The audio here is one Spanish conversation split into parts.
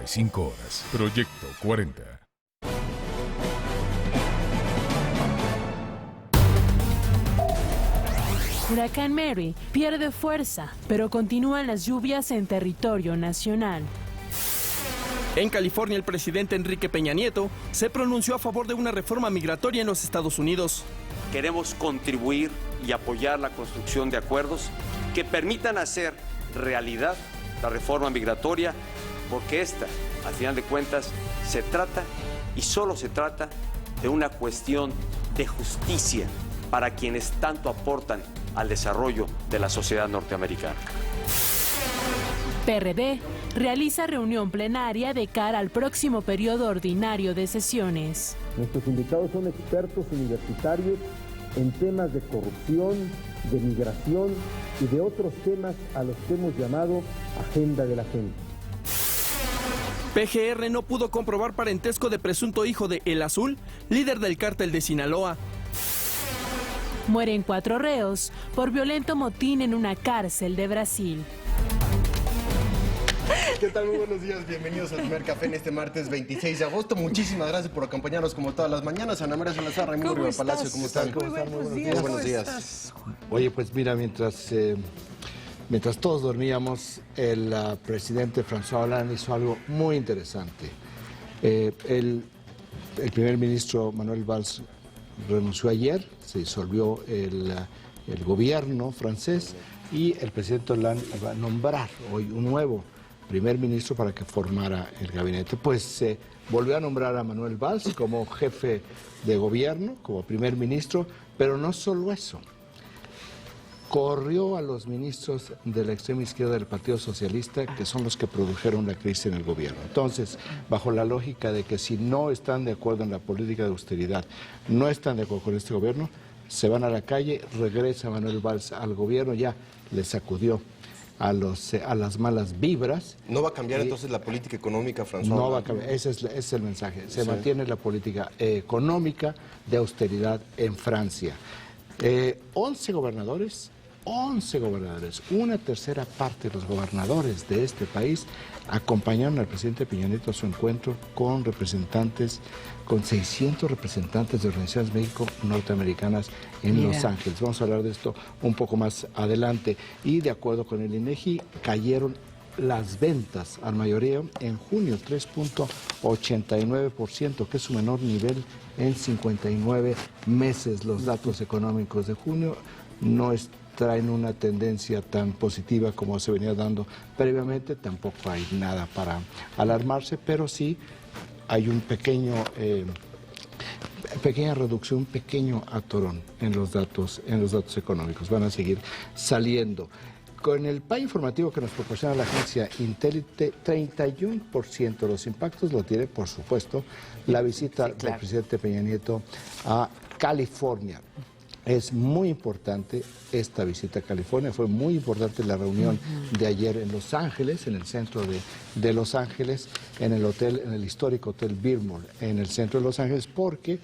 45 horas. Proyecto 40. Huracán Mary pierde fuerza, pero continúan las lluvias en territorio nacional. En California, el presidente Enrique Peña Nieto se pronunció a favor de una reforma migratoria en los Estados Unidos. Queremos contribuir y apoyar la construcción de acuerdos que permitan hacer realidad la reforma migratoria, porque esta, al final de cuentas, se trata y solo se trata de una cuestión de justicia para quienes tanto aportan al desarrollo de la sociedad norteamericana. PRD realiza reunión plenaria de cara al próximo periodo ordinario de sesiones. Nuestros invitados son expertos universitarios en temas de corrupción, de migración y de otros temas a los que hemos llamado agenda de la gente. PGR no pudo comprobar parentesco de presunto hijo de El Azul, líder del cártel de Sinaloa. Mueren 4 reos por violento motín en una cárcel de Brasil. ¿Qué tal? Muy buenos días, bienvenidos al primer café en este martes 26 de agosto. Muchísimas gracias por acompañarnos como todas las mañanas. Ana María Salazar, Raimundo Riva Palacio, ¿cómo están? Muy buenos días. Muy buenos días. Oye, pues mira, mientras todos dormíamos, el presidente François Hollande hizo algo muy interesante. El primer ministro Manuel Valls renunció ayer, se disolvió el gobierno francés y el presidente Hollande va a nombrar hoy un nuevo primer ministro para que formara el gabinete. Pues se volvió a nombrar a Manuel Valls como jefe de gobierno, como primer ministro, pero no solo eso. Corrió a los ministros de la extrema izquierda del Partido Socialista, que son los que produjeron la crisis en el gobierno. Entonces, bajo la lógica de que si no están de acuerdo en la política de austeridad, no están de acuerdo con este gobierno, se van a la calle, regresa Manuel Valls al gobierno, ya le sacudió a las malas vibras. ¿No va a cambiar entonces la política económica, François? No va a cambiar, ese es el mensaje. Se mantiene la política económica de austeridad en Francia. 11 gobernadores, una tercera parte de los gobernadores de este país acompañaron al presidente Peña Nieto a su encuentro con 600 representantes de organizaciones México norteamericanas en Los Ángeles. Vamos a hablar de esto un poco más adelante. Y de acuerdo con el INEGI, cayeron las ventas al mayoreo en junio, 3.89%, que es su menor nivel en 59 meses. Los datos económicos de junio no traen una tendencia tan positiva como se venía dando previamente. Tampoco hay nada para alarmarse, pero sí hay un pequeña reducción, un pequeño atorón en los datos económicos. Van a seguir saliendo. Con el PAI informativo que nos proporciona la agencia Intelite, 31% de los impactos lo tiene, por supuesto, la visita del presidente Peña Nieto a California. Es muy importante esta visita a California, fue muy importante la reunión de ayer en Los Ángeles, en el centro de Los Ángeles, en el histórico Hotel Billmore, en el centro de Los Ángeles, porque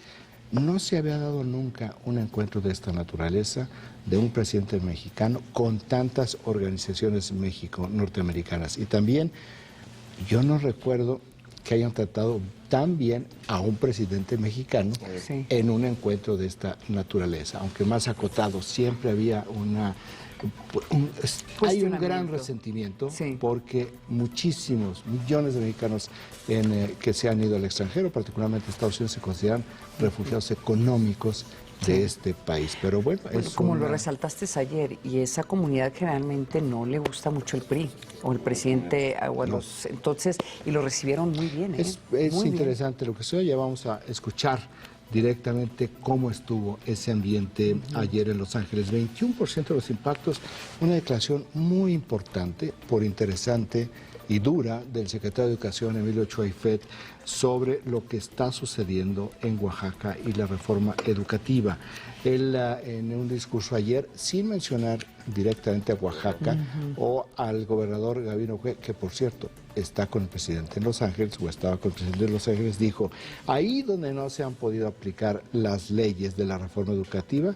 no se había dado nunca un encuentro de esta naturaleza de un presidente mexicano con tantas organizaciones norteamericanas. Y también yo no recuerdo que hayan tratado tan bien a un presidente mexicano en un encuentro de esta naturaleza, aunque más acotado. Siempre había hay un gran resentimiento porque muchísimos, millones de mexicanos que se han ido al extranjero, particularmente a Estados Unidos, se consideran refugiados económicos de este país. Pero bueno, como lo resaltaste ayer, y esa comunidad generalmente no le gusta mucho el PRI o el presidente, entonces, y lo recibieron muy bien. Es interesante lo que se oye. Vamos a escuchar directamente cómo estuvo ese ambiente ayer en Los Ángeles. 21% de los impactos, una declaración muy importante, por interesante y dura, del secretario de Educación, Emilio Ochoa Ifet, sobre lo que está sucediendo en Oaxaca y la reforma educativa. Él, en un discurso ayer, sin mencionar directamente a Oaxaca o al gobernador Gabino Cue, que por cierto está con el presidente en Los Ángeles, o estaba con el presidente de Los Ángeles, dijo: ahí donde no se han podido aplicar las leyes de la reforma educativa,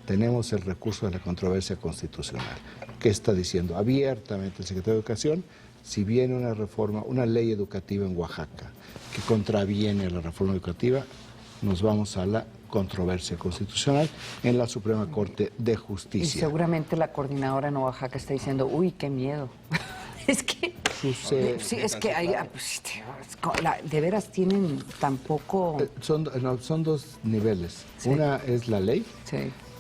tenemos el recurso de la controversia constitucional. ¿Qué está diciendo? Abiertamente el secretario de Educación si viene una reforma, una ley educativa en Oaxaca que contraviene a la reforma educativa, nos vamos a la controversia constitucional en la Suprema Corte de Y Justicia. seguramente la coordinadora en Oaxaca está diciendo, uy, qué miedo. Es que, sí, es que hay, de veras tienen tampoco... Son dos niveles. Sí. Una es la ley Sí.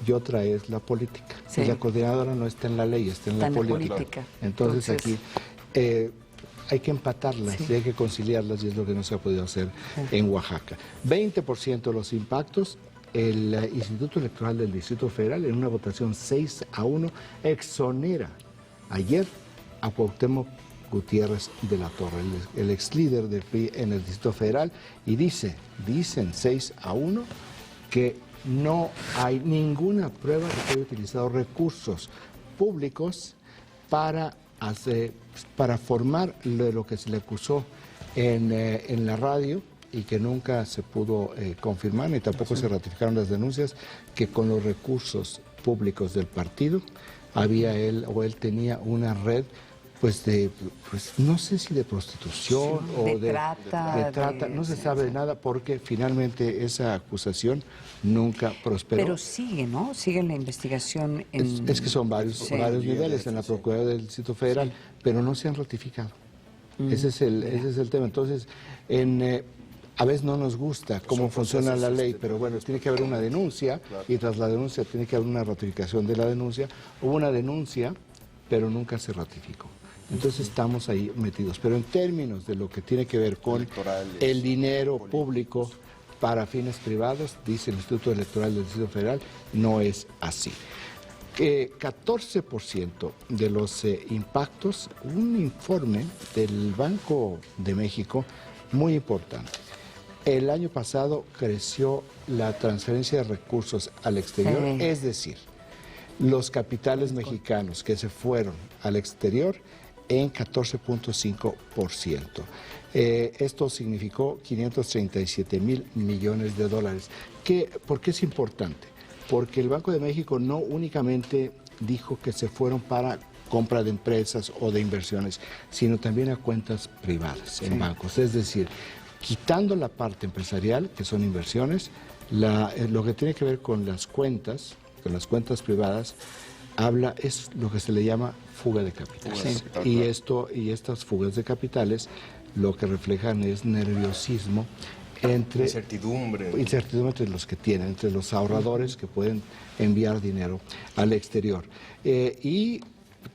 y otra es la política. Sí. Y la coordinadora no está en la ley, está en la política. Entonces aquí hay que empatarlas y hay que conciliarlas y es lo que no se ha podido hacer en Oaxaca. 20% de los impactos. El Instituto Electoral del Distrito Federal, en una votación 6-1, exonera ayer a Cuauhtémoc Gutiérrez de la Torre, el ex líder del PRI en el Distrito Federal, y dicen 6-1 que no hay ninguna prueba de que haya utilizado recursos públicos para formar lo que se le acusó en la radio, y que nunca se pudo confirmar, ni tampoco se ratificaron las denuncias, que con los recursos públicos del partido él tenía una red no sé si de prostitución o de trata, no se sabe nada, porque finalmente esa acusación nunca prosperó. Pero sigue, ¿no? Sigue la investigación en... Es que son varios niveles en la Procuraduría del Distrito Federal, pero no se han ratificado. Ese es el tema. Entonces, a veces no nos gusta cómo funciona la ley, pero bueno, tiene que haber una denuncia, y tras la denuncia tiene que haber una ratificación de la denuncia. Hubo una denuncia, pero nunca se ratificó. Entonces estamos ahí metidos. Pero en términos de lo que tiene que ver con el dinero público para fines privados, dice el Instituto Electoral del Distrito Federal, no es así. 14% de los impactos, un informe del Banco de México muy importante. El año pasado creció la transferencia de recursos al exterior, es decir, los capitales mexicanos que se fueron al exterior en 14.5%. Esto significó 537 mil millones de dólares. ¿Por qué es importante? Porque el Banco de México no únicamente dijo que se fueron para compra de empresas o de inversiones, sino también a cuentas privadas en bancos. Es decir, quitando la parte empresarial, que son inversiones, lo que tiene que ver con las cuentas privadas, es lo que se le llama fuga de capitales. Y estas fugas de capitales lo que reflejan es nerviosismo incertidumbre entre los que tienen, entre los ahorradores que pueden enviar dinero al exterior. Y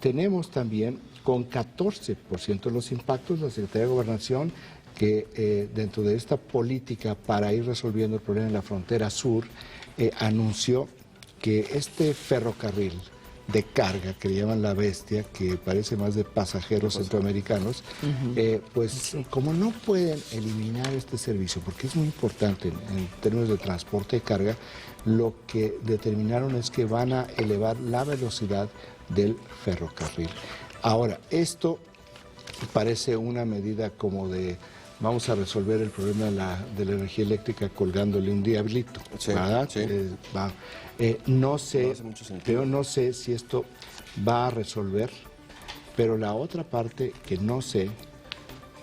tenemos también con 14% de los impactos la Secretaría de Gobernación, que dentro de esta política para ir resolviendo el problema en la frontera sur, anunció que este ferrocarril de carga, que le llaman La Bestia, que parece más de pasajeros centroamericanos, como no pueden eliminar este servicio, porque es muy importante en términos de transporte de carga, lo que determinaron es que van a elevar la velocidad del ferrocarril. Ahora, esto parece una medida como de vamos a resolver el problema de la energía eléctrica colgándole un diablito, ¿verdad? Sí. No sé si esto va a resolver, pero la otra parte que no sé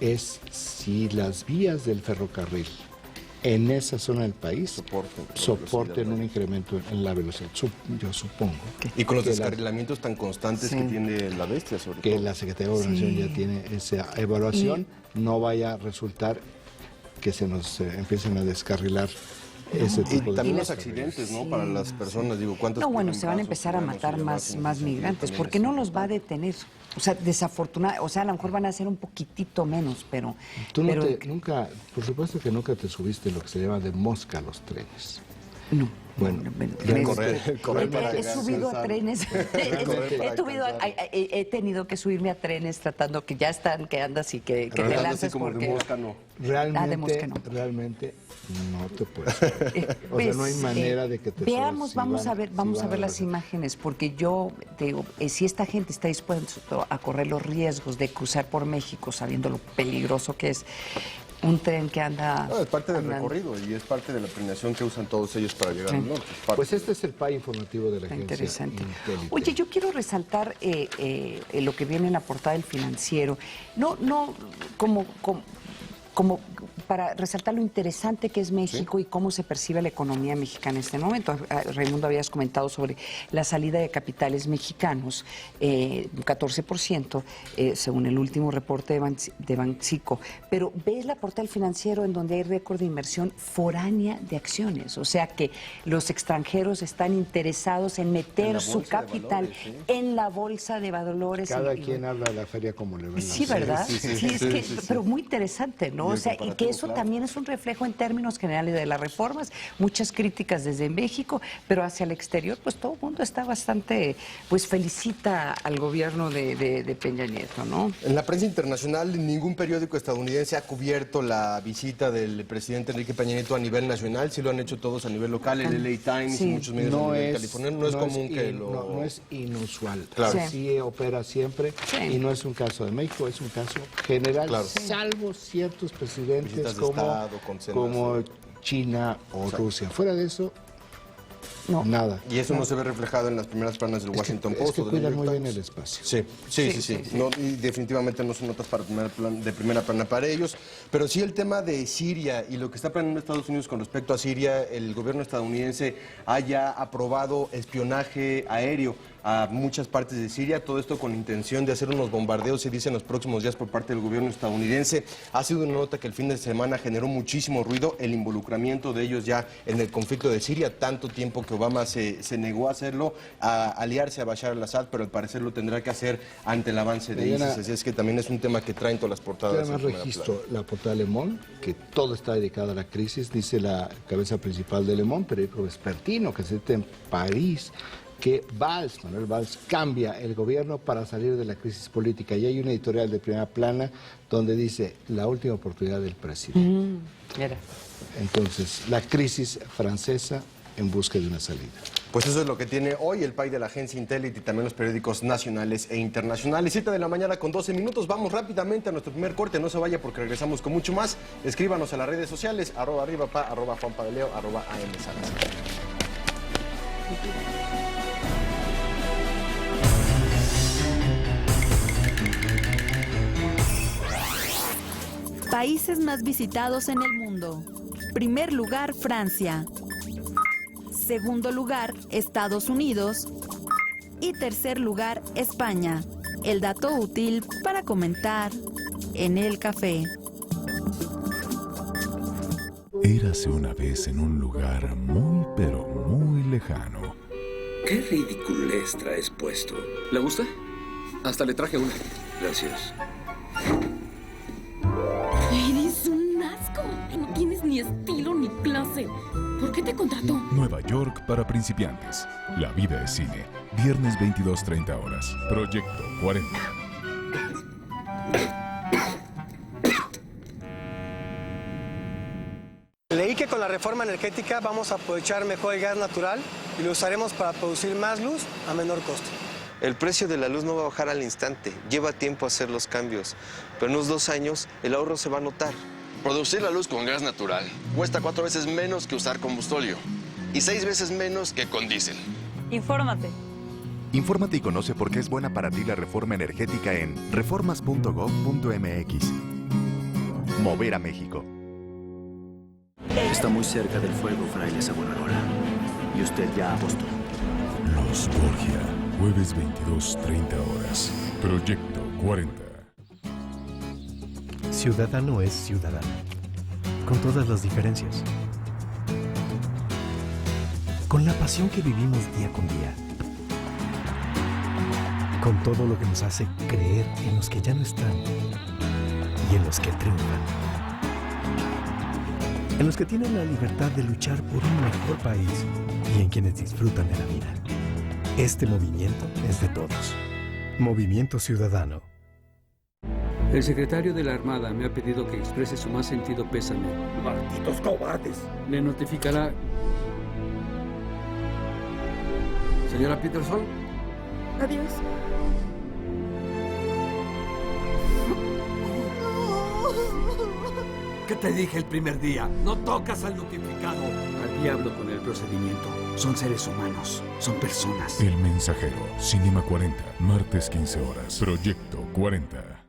es si las vías del ferrocarril en esa zona del país soporten un incremento en la velocidad, yo supongo. Y con los descarrilamientos tan constantes que tiene La Bestia, sobre todo. Que la Secretaría de Gobernación ya tiene esa evaluación, no vaya a resultar que se nos empiecen a descarrilar ese tipo de... Y también los accidentes, ¿no? Para las personas, digo, ¿cuántos? No, bueno, se van a empezar a matar más migrantes, porque no los va a detener. O sea, desafortunadamente, o sea, a lo mejor van a ser un poquitito menos, pero... Nunca, por supuesto que nunca te subiste lo que se llama de mosca a los trenes. No. Bueno, he subido a trenes, he tenido que subirme a trenes tratando que ya están, que andas y que te lanzas porque... De mosca no. Realmente no te puedes. O sea, no hay manera de que te veamos, vamos a ver las imágenes, porque yo te digo, si esta gente está dispuesta a correr los riesgos de cruzar por México sabiendo lo peligroso que es, un tren que anda... No, es parte del andando. recorrido y es parte de la planeación que usan todos ellos para llegar al norte. Es parte Pues este es el PAI informativo de la agencia Interesante. Intelite. Oye, yo quiero resaltar lo que viene en la portada del Financiero. No, como para resaltar lo interesante que es México y cómo se percibe la economía mexicana en este momento. Raimundo, habías comentado sobre la salida de capitales mexicanos, un 14%, según el último reporte de Banxico. Pero ves la portada del Financiero en donde hay récord de inversión foránea de acciones. O sea que los extranjeros están interesados en meter su capital en la bolsa de valores. Cada quien habla de la feria como le ven. Sí, ¿verdad? Pero muy interesante, ¿no? O sea, y que eso también es un reflejo en términos generales de las reformas, muchas críticas desde México, pero hacia el exterior, pues todo el mundo está bastante, pues felicita al gobierno de Peña Nieto, ¿no? En la prensa internacional, ningún periódico estadounidense ha cubierto la visita del presidente Enrique Peña Nieto a nivel nacional, sí lo han hecho todos a nivel local, el LA Times y muchos medios a nivel californiano, no es común que lo... No es inusual, Claro. sí opera siempre y no es un caso de México, es un caso general, salvo ciertos presidentes como China o Rusia. Fuera de eso, no. Nada. Y eso no se ve reflejado en las primeras planas del Washington Post. Es que o del cuidan New York muy bien Times. el espacio. Sí. No, y definitivamente no son notas de primera plana para ellos. Pero sí el tema de Siria y lo que está planeando Estados Unidos con respecto a Siria, el gobierno estadounidense haya aprobado espionaje aéreo a muchas partes de Siria, todo esto con intención de hacer unos bombardeos, se dice, en los próximos días por parte del gobierno estadounidense. Ha sido una nota que el fin de semana generó muchísimo ruido, el involucramiento de ellos ya en el conflicto de Siria, tanto tiempo que Obama se negó a hacerlo, a aliarse a Bashar al-Assad, pero al parecer lo tendrá que hacer ante el avance de ISIS. Así es que también es un tema que traen todas las portadas. Además registro la portada de Le Monde, que todo está dedicado a la crisis, dice la cabeza principal de Le Monde, periódico vespertino que se edita en París, que Manuel Valls cambia el gobierno para salir de la crisis política. Y hay una editorial de primera plana donde dice la última oportunidad del presidente. Entonces, la crisis francesa en busca de una salida. Pues eso es lo que tiene hoy el PAI de la agencia Intelite y también los periódicos nacionales e internacionales. 7 de la mañana con 12 minutos. Vamos rápidamente a nuestro primer corte. No se vaya porque regresamos con mucho más. Escríbanos a las redes sociales, @arribapa, @juanpadeleo, @amsalazar. Países más visitados en el mundo. Primer lugar, Francia. Segundo lugar, Estados Unidos. Y tercer lugar, España. El dato útil para comentar en el café. Érase una vez en un lugar muy, pero muy lejano. ¿Qué ridiculez traes puesto? ¿Le gusta? Hasta le traje una. Gracias. Eres un asco. No tienes ni estilo ni clase. ¿Por qué te contrató? Nueva York para principiantes. La vida es cine. Viernes 22:30 horas. Proyecto 40. Leí que con la reforma energética vamos a aprovechar mejor el gas natural y lo usaremos para producir más luz a menor costo. El precio de la luz no va a bajar al instante. Lleva tiempo hacer los cambios. Pero en unos 2 años el ahorro se va a notar. Producir la luz con gas natural cuesta 4 veces menos que usar combustóleo y 6 veces menos que con diésel. Infórmate. Infórmate y conoce por qué es buena para ti la reforma energética en reformas.gov.mx. Mover a México. Está muy cerca del fuego, fraile Savonarola. Y usted ya apostó. Los Borgia. Jueves 22:30 horas. Proyecto 40. Ciudadano es ciudadano, con todas las diferencias, con la pasión que vivimos día con día, con todo lo que nos hace creer en los que ya no están y en los que triunfan, en los que tienen la libertad de luchar por un mejor país y en quienes disfrutan de la vida. Este movimiento es de todos. Movimiento Ciudadano. El secretario de la Armada me ha pedido que exprese su más sentido pésame. ¡Malditos cobardes! Le notificará. Señora Peterson. Adiós. que te dije el primer día. No tocas al notificado. Al diablo con el procedimiento. Son seres humanos. Son personas. El Mensajero, Cinema 40, martes 15 horas. Proyecto 40.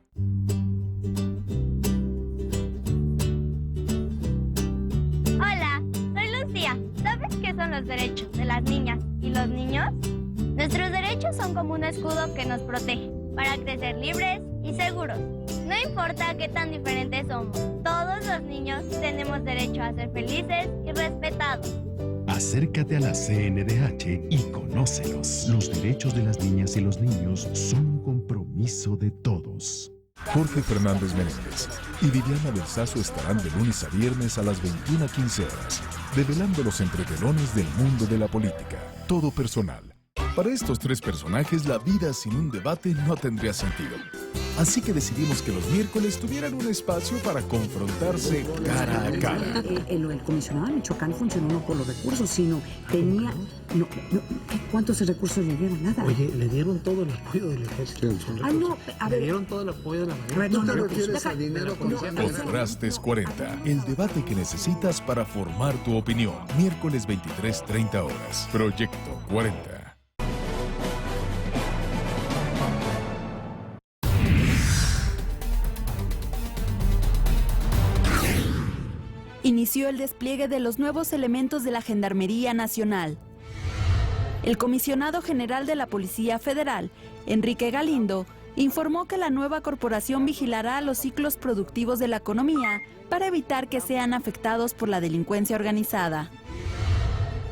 Hola, soy Lucía. ¿Sabes qué son los derechos de las niñas y los niños? Nuestros derechos son como un escudo que nos protege para crecer libres y seguros. No importa qué tan diferentes somos, todos los niños tenemos derecho a ser felices y respetados. Acércate a la CNDH y conócelos. Los derechos de las niñas y los niños son un compromiso de todos. Jorge Fernández Menéndez y Viviana Belsazo estarán de lunes a viernes a las 21:15 horas, develando los entretelones del mundo de la política. Todo personal. Para estos tres personajes, la vida sin un debate no tendría sentido. Así que decidimos que los miércoles tuvieran un espacio para confrontarse cara a cara. El comisionado de Michoacán funcionó no por los recursos, sino tenía... ¿Cuántos recursos le dieron? Nada. Oye, le dieron todo el apoyo del ejército. Le dieron todo el apoyo de la mayoría. ¿No te refieres a dinero? Contrastes 40, el debate que necesitas para formar tu opinión. Miércoles 23:30 horas. Proyecto 40. Inició el despliegue de los nuevos elementos de la Gendarmería Nacional. El comisionado general de la Policía Federal, Enrique Galindo, informó que la nueva corporación vigilará los ciclos productivos de la economía para evitar que sean afectados por la delincuencia organizada.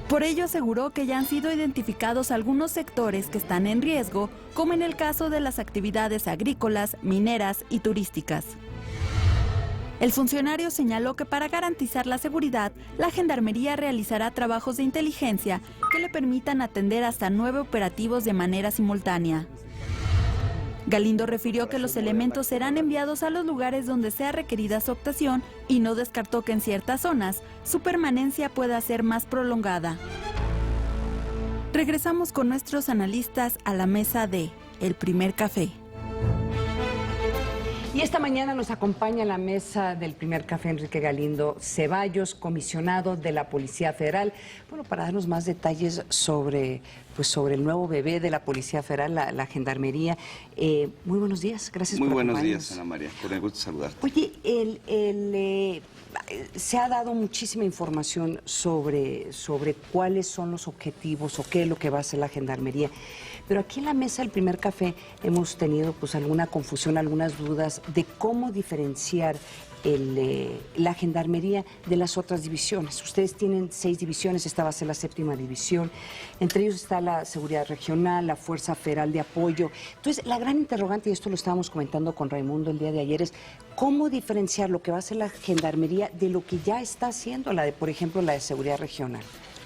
Por ello aseguró que ya han sido identificados algunos sectores que están en riesgo, como en el caso de las actividades agrícolas, mineras y turísticas. El funcionario señaló que para garantizar la seguridad, la Gendarmería realizará trabajos de inteligencia que le permitan atender hasta 9 operativos de manera simultánea. Galindo refirió que los elementos serán enviados a los lugares donde sea requerida su actuación y no descartó que en ciertas zonas su permanencia pueda ser más prolongada. Regresamos con nuestros analistas a la mesa de El Primer Café. Y esta mañana nos acompaña a la mesa del Primer Café Enrique Galindo Ceballos, comisionado de la Policía Federal, bueno, para darnos más detalles sobre el nuevo bebé de la Policía Federal, la Gendarmería. Muy buenos días, gracias por acompañarnos. Muy buenos días, Ana María, con el gusto de saludarte. Oye, se ha dado muchísima información sobre cuáles son los objetivos o qué es lo que va a hacer la Gendarmería. Pero aquí en la mesa del Primer Café hemos tenido alguna confusión, algunas dudas de cómo diferenciar la Gendarmería de las otras divisiones. Ustedes tienen 6 divisiones, esta va a ser la 7ª división. Entre ellos está la Seguridad Regional, la Fuerza Federal de Apoyo. Entonces, la gran interrogante, y esto lo estábamos comentando con Raimundo el día de ayer, es cómo diferenciar lo que va a hacer la Gendarmería de lo que ya está haciendo, por ejemplo, la de Seguridad Regional.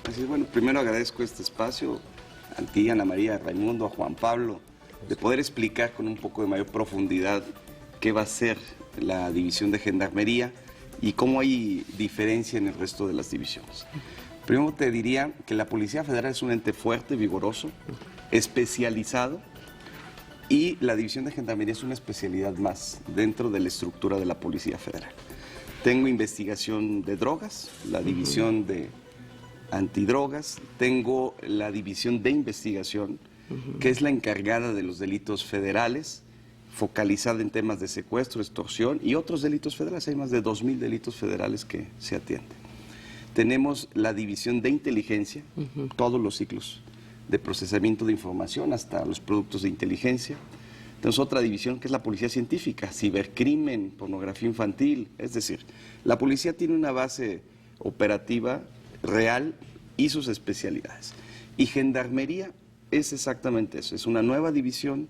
Así es, bueno, primero agradezco este espacio a ti, Ana María, a Raimundo, a Juan Pablo, de poder explicar con un poco de mayor profundidad qué va a ser la división de Gendarmería y cómo hay diferencia en el resto de las divisiones. Primero te diría que la Policía Federal es un ente fuerte, vigoroso, especializado, y la división de Gendarmería es una especialidad más dentro de la estructura de la Policía Federal. Tengo investigación de drogas, la división de antidrogas, tengo la división de investigación, que es la encargada de los delitos federales, focalizada en temas de secuestro, extorsión y otros delitos federales. Hay más de 2,000 delitos federales que se atienden. Tenemos la división de inteligencia, todos los ciclos de procesamiento de información hasta los productos de inteligencia. Tenemos otra división que es la policía científica, cibercrimen, pornografía infantil. Es decir, la policía tiene una base operativa real y sus especialidades. Y Gendarmería es exactamente eso, es una nueva división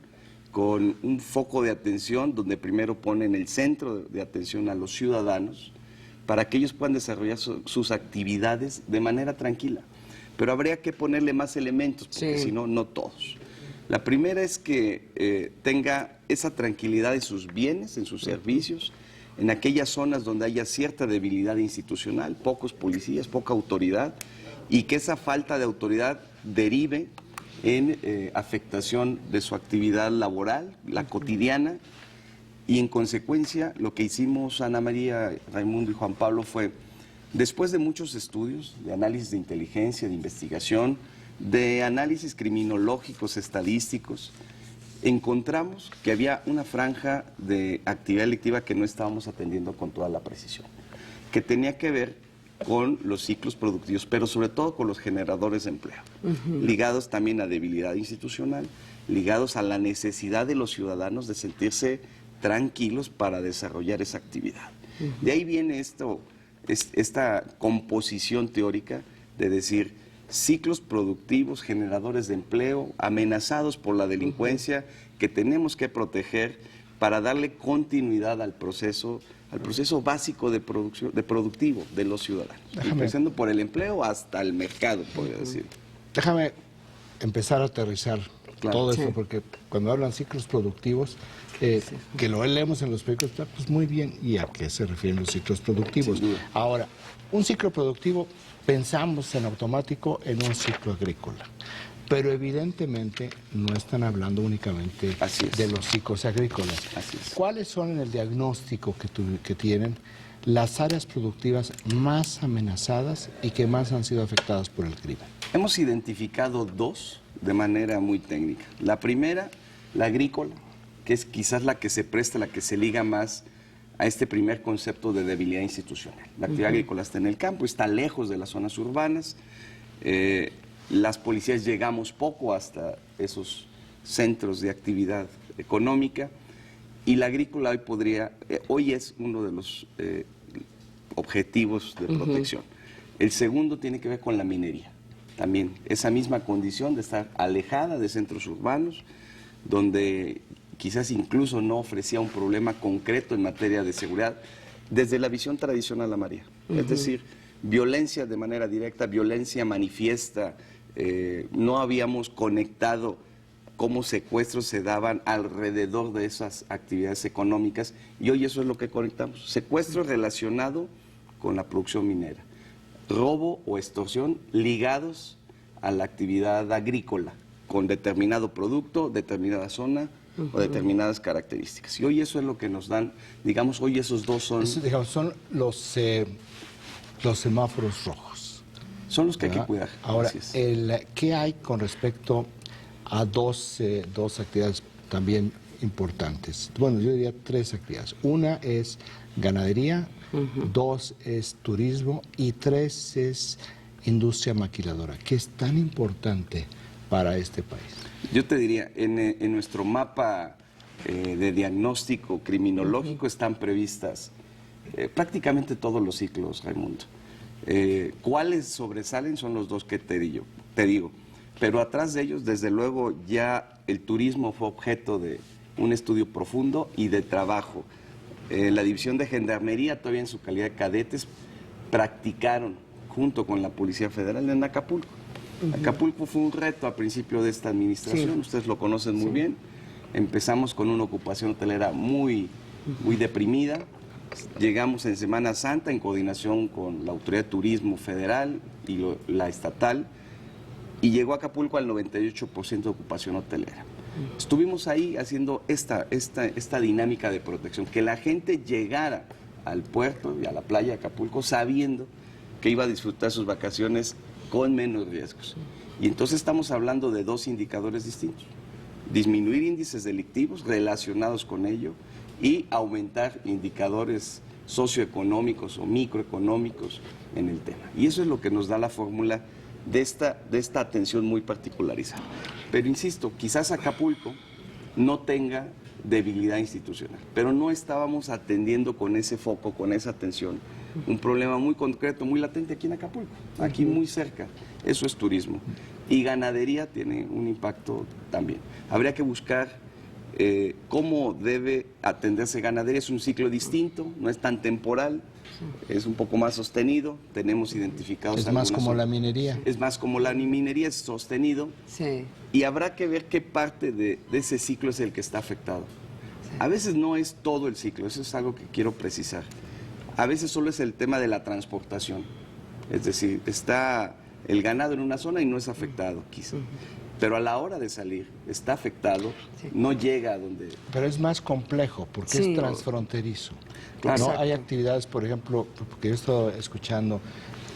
con un foco de atención donde primero pone en el centro de atención a los ciudadanos para que ellos puedan desarrollar sus actividades de manera tranquila. Pero habría que ponerle más elementos, porque si no, no todos. La primera es que tenga esa tranquilidad en sus bienes, en sus servicios, en aquellas zonas donde haya cierta debilidad institucional, pocos policías, poca autoridad, y que esa falta de autoridad derive en afectación de su actividad laboral, la cotidiana, Y en consecuencia, lo que hicimos Ana María, Raimundo y Juan Pablo fue, después de muchos estudios, de análisis de inteligencia, de investigación, de análisis criminológicos, estadísticos, encontramos que había una franja de actividad delictiva que no estábamos atendiendo con toda la precisión, que tenía que ver con los ciclos productivos, pero sobre todo con los generadores de empleo, ligados también a debilidad institucional, ligados a la necesidad de los ciudadanos de sentirse tranquilos para desarrollar esa actividad. De ahí viene esta composición teórica de decir ciclos productivos, generadores de empleo, amenazados por la delincuencia, que tenemos que proteger para darle continuidad al proceso básico de productivo de los ciudadanos, empezando por el empleo hasta el mercado, podría decir. Déjame empezar a aterrizar todo esto, porque cuando hablan ciclos productivos, que lo leemos en los periódicos, pues muy bien, ¿y a qué se refieren los ciclos productivos? Ahora, un ciclo productivo, pensamos en automático en un ciclo agrícola, pero evidentemente no están hablando únicamente de los ciclos agrícolas. ¿Cuáles son en el diagnóstico que tienen las áreas productivas más amenazadas y que más han sido afectadas por el crimen? Hemos identificado dos de manera muy técnica. La primera, la agrícola, que es quizás la que se presta, la que se liga más a este primer concepto de debilidad institucional. La actividad agrícola está en el campo, está lejos de las zonas urbanas, las policías llegamos poco hasta esos centros de actividad económica, y la agrícola hoy es uno de los objetivos de protección. El segundo tiene que ver con la minería. También esa misma condición de estar alejada de centros urbanos, donde quizás incluso no ofrecía un problema concreto en materia de seguridad, desde la visión tradicional, Ana María. Es decir, violencia de manera directa, violencia manifiesta, no habíamos conectado cómo secuestros se daban alrededor de esas actividades económicas, y hoy eso es lo que conectamos. Secuestro relacionado con la producción minera, robo o extorsión ligados a la actividad agrícola, con determinado producto, determinada zona o determinadas características. Y hoy eso es lo que nos dan, digamos, hoy esos dos son... son los semáforos rojos. Son los que hay que cuidar. Ahora, ¿qué hay con respecto a dos actividades también importantes? Bueno, yo diría tres actividades. Una es ganadería, dos es turismo y tres es industria maquiladora, que es tan importante para este país. Yo te diría, en nuestro mapa de diagnóstico criminológico están previstas prácticamente todos los ciclos, Raimundo. ¿Cuáles sobresalen? Son los dos que te digo. Pero atrás de ellos, desde luego, ya el turismo fue objeto de un estudio profundo y de trabajo. La División de Gendarmería, todavía en su calidad de cadetes, practicaron junto con la Policía Federal en Acapulco. Acapulco fue un reto al principio de esta administración, ustedes lo conocen muy bien. Empezamos con una ocupación hotelera muy deprimida. Llegamos en Semana Santa en coordinación con la Autoridad de Turismo Federal y la estatal, y llegó a Acapulco al 98% de ocupación hotelera. Estuvimos ahí haciendo esta dinámica de protección, que la gente llegara al puerto y a la playa de Acapulco sabiendo que iba a disfrutar sus vacaciones con menos riesgos. Y entonces estamos hablando de dos indicadores distintos: disminuir índices delictivos relacionados con ello y aumentar indicadores socioeconómicos o microeconómicos en el tema. Y eso es lo que nos da la fórmula de esta atención muy particularizada. Pero insisto, quizás Acapulco no tenga debilidad institucional, pero no estábamos atendiendo con ese foco, con esa atención, un problema muy concreto, muy latente aquí en Acapulco, aquí muy cerca. Eso es turismo. Y ganadería tiene un impacto también. Habría que buscar cómo debe atenderse ganadería. Es un ciclo distinto, no es tan temporal, es un poco más sostenido. Tenemos identificados... Es más como la minería. Es más como la minería, es sostenido. Sí. Y habrá que ver qué parte de ese ciclo es el que está afectado. Sí. A veces no es todo el ciclo, eso es algo que quiero precisar. A veces solo es el tema de la transportación. Es decir, está el ganado en una zona y no es afectado, quizá. pero a la hora de salir está afectado, no llega a donde... Pero es más complejo porque es transfronterizo. Claro. ¿No? Hay actividades, por ejemplo, porque yo he estado escuchando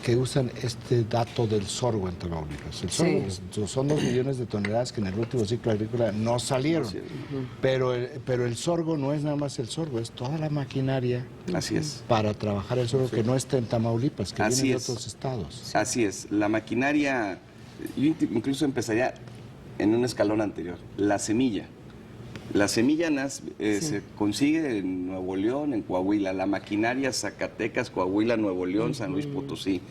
que usan este dato del sorgo en Tamaulipas. El sorgo son 2 millones de toneladas que en el último ciclo agrícola no salieron. Pero el sorgo no es nada más el sorgo, es toda la maquinaria para trabajar el sorgo que no está en Tamaulipas, que viene de otros estados. Así es, la maquinaria, yo incluso empezaría en un escalón anterior, la semilla. La semilla se consigue en Nuevo León, en Coahuila, la maquinaria Zacatecas, Coahuila, Nuevo León, San Luis Potosí.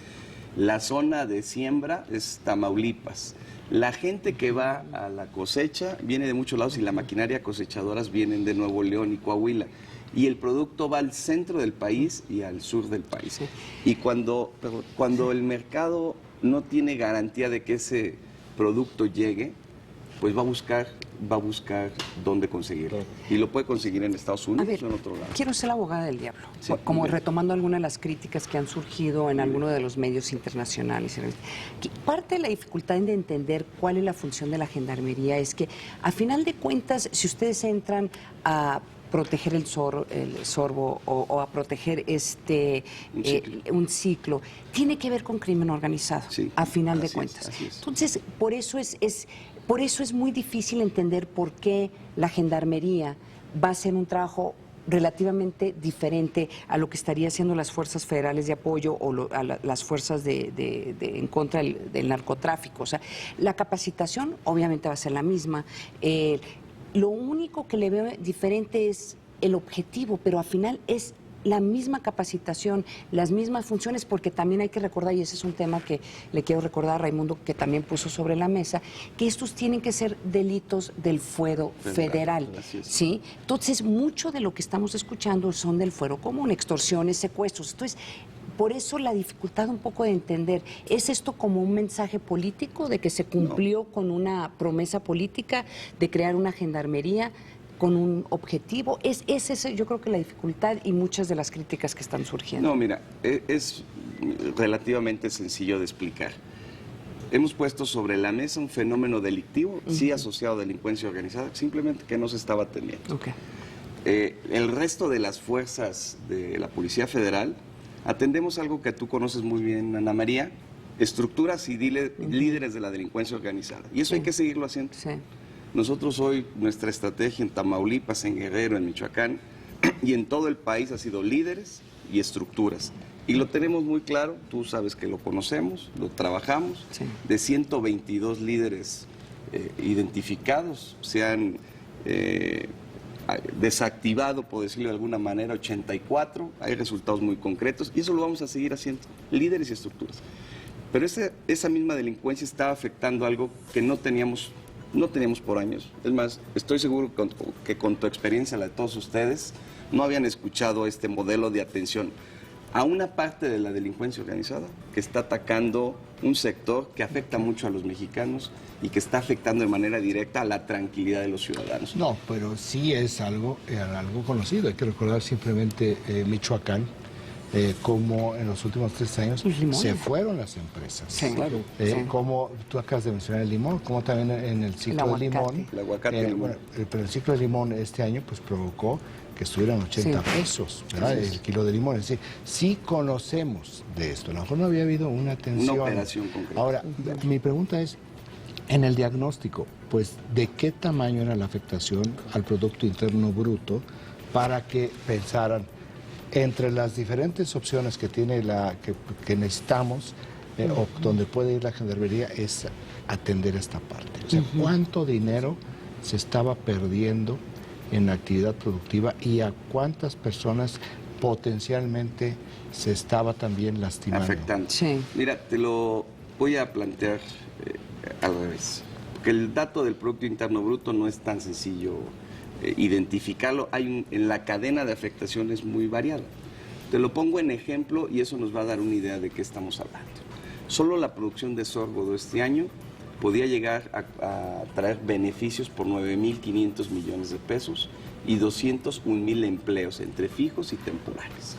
La zona de siembra es Tamaulipas. La gente que va a la cosecha viene de muchos lados y la maquinaria cosechadoras vienen de Nuevo León y Coahuila. Y el producto va al centro del país y al sur del país. Y cuando el mercado no tiene garantía de que ese producto llegue, pues va a buscar dónde conseguirlo. Y lo puede conseguir en Estados Unidos o en otro lado. Quiero ser la abogada del diablo, como retomando algunas de las críticas que han surgido en alguno de los medios internacionales. Parte de la dificultad de entender cuál es la función de la gendarmería es que, a final de cuentas, si ustedes entran a proteger el sorbo o a proteger un ciclo, tiene que ver con crimen organizado, a final de cuentas. Entonces, por eso es muy difícil entender por qué la gendarmería va a hacer un trabajo relativamente diferente a lo que estaría haciendo las fuerzas federales de apoyo o las fuerzas en contra del narcotráfico. O sea, la capacitación obviamente va a ser la misma. Lo único que le veo diferente es el objetivo, pero al final es la misma capacitación, las mismas funciones, porque también hay que recordar, y ese es un tema que le quiero recordar a Raimundo, que también puso sobre la mesa, que estos tienen que ser delitos del fuero federal, ¿sí? Entonces, mucho de lo que estamos escuchando son del fuero común, extorsiones, secuestros. Entonces, por eso la dificultad un poco de entender, ¿es esto como un mensaje político de que se cumplió con una promesa política de crear una gendarmería con un objetivo? Es esa, yo creo que la dificultad y muchas de las críticas que están surgiendo. No, mira, es relativamente sencillo de explicar. Hemos puesto sobre la mesa un fenómeno delictivo, sí asociado a delincuencia organizada, simplemente que no se estaba atendiendo. El resto de las fuerzas de la Policía Federal atendemos algo que tú conoces muy bien, Ana María, estructuras y líderes de la delincuencia organizada. Y eso hay que seguirlo haciendo. Nosotros hoy, nuestra estrategia en Tamaulipas, en Guerrero, en Michoacán y en todo el país ha sido líderes y estructuras. Y lo tenemos muy claro, tú sabes que lo conocemos, lo trabajamos. De 122 líderes identificados, se han desactivado, por decirlo de alguna manera, 84, hay resultados muy concretos y eso lo vamos a seguir haciendo, líderes y estructuras. Pero esa misma delincuencia está afectando algo que no teníamos por años. Es más, estoy seguro que con tu experiencia, la de todos ustedes, no habían escuchado este modelo de atención a una parte de la delincuencia organizada que está atacando un sector que afecta mucho a los mexicanos y que está afectando de manera directa a la tranquilidad de los ciudadanos. No, pero sí es algo conocido. Hay que recordar simplemente Michoacán, como en los últimos 3 años se fueron las empresas. Claro. Como tú acabas de mencionar el limón, como también en el ciclo del limón. El aguacate. Pero el ciclo de limón este año pues provocó que estuvieran 80 pesos, ¿verdad? El kilo de limón. Es decir, sí conocemos de esto. A lo mejor no había habido una atención. Una operación concreta. Ahora, mi pregunta es, en el diagnóstico, pues, ¿de qué tamaño era la afectación al Producto Interno Bruto para que pensaran entre las diferentes opciones que tiene que necesitamos o donde puede ir la gendarmería es atender esta parte? O sea, ¿cuánto dinero se estaba perdiendo en la actividad productiva y a cuántas personas potencialmente se estaba también lastimando? Afectando. Mira, te lo voy a plantear al revés. Porque el dato del Producto Interno Bruto no es tan sencillo identificarlo. En la cadena de afectación es muy variada. Te lo pongo en ejemplo y eso nos va a dar una idea de qué estamos hablando. Solo la producción de sorgo de este año podía llegar a traer beneficios por 9.500 millones de pesos y 201.000 empleos entre fijos y temporales.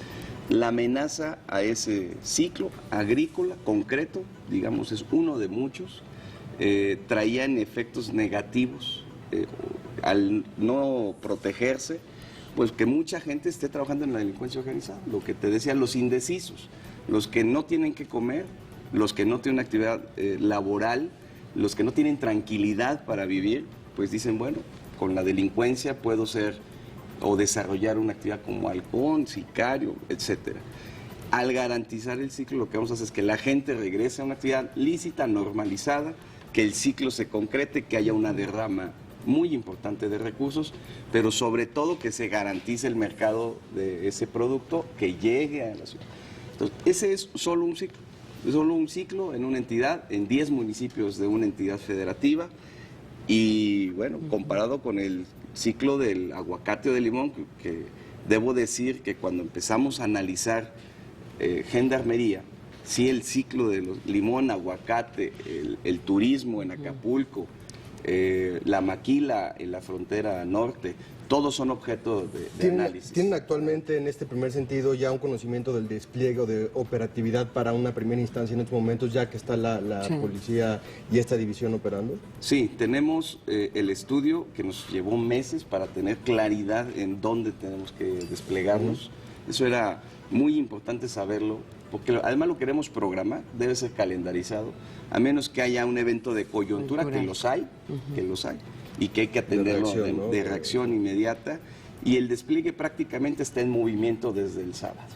La amenaza a ese ciclo agrícola concreto, digamos, es uno de muchos, traían efectos negativos al no protegerse, pues que mucha gente esté trabajando en la delincuencia organizada. Lo que te decía, los indecisos, los que no tienen que comer, los que no tienen una actividad laboral, los que no tienen tranquilidad para vivir, pues dicen, bueno, con la delincuencia puedo ser o desarrollar una actividad como halcón, sicario, etcétera. Al garantizar el ciclo, lo que vamos a hacer es que la gente regrese a una actividad lícita, normalizada, que el ciclo se concrete, que haya una derrama muy importante de recursos, pero sobre todo que se garantice el mercado de ese producto, que llegue a la ciudad. Entonces, ese es solo un ciclo en una entidad, en 10 municipios de una entidad federativa, y bueno, comparado con el ciclo del aguacate o del limón, que debo decir que cuando empezamos a analizar gendarmería, sí, el ciclo de los limón, aguacate, el turismo en Acapulco, la maquila en la frontera norte, todos son objeto de análisis. ¿Tienen actualmente en este primer sentido ya un conocimiento del despliegue o de operatividad para una primera instancia en estos momentos, ya que está la policía y esta división operando? Sí, tenemos el estudio que nos llevó meses para tener claridad en dónde tenemos que desplegarnos. Eso era muy importante saberlo, porque además lo queremos programar, debe ser calendarizado, a menos que haya un evento de coyuntura, que los hay, y que hay que atenderlo de reacción inmediata, y el despliegue prácticamente está en movimiento desde el sábado.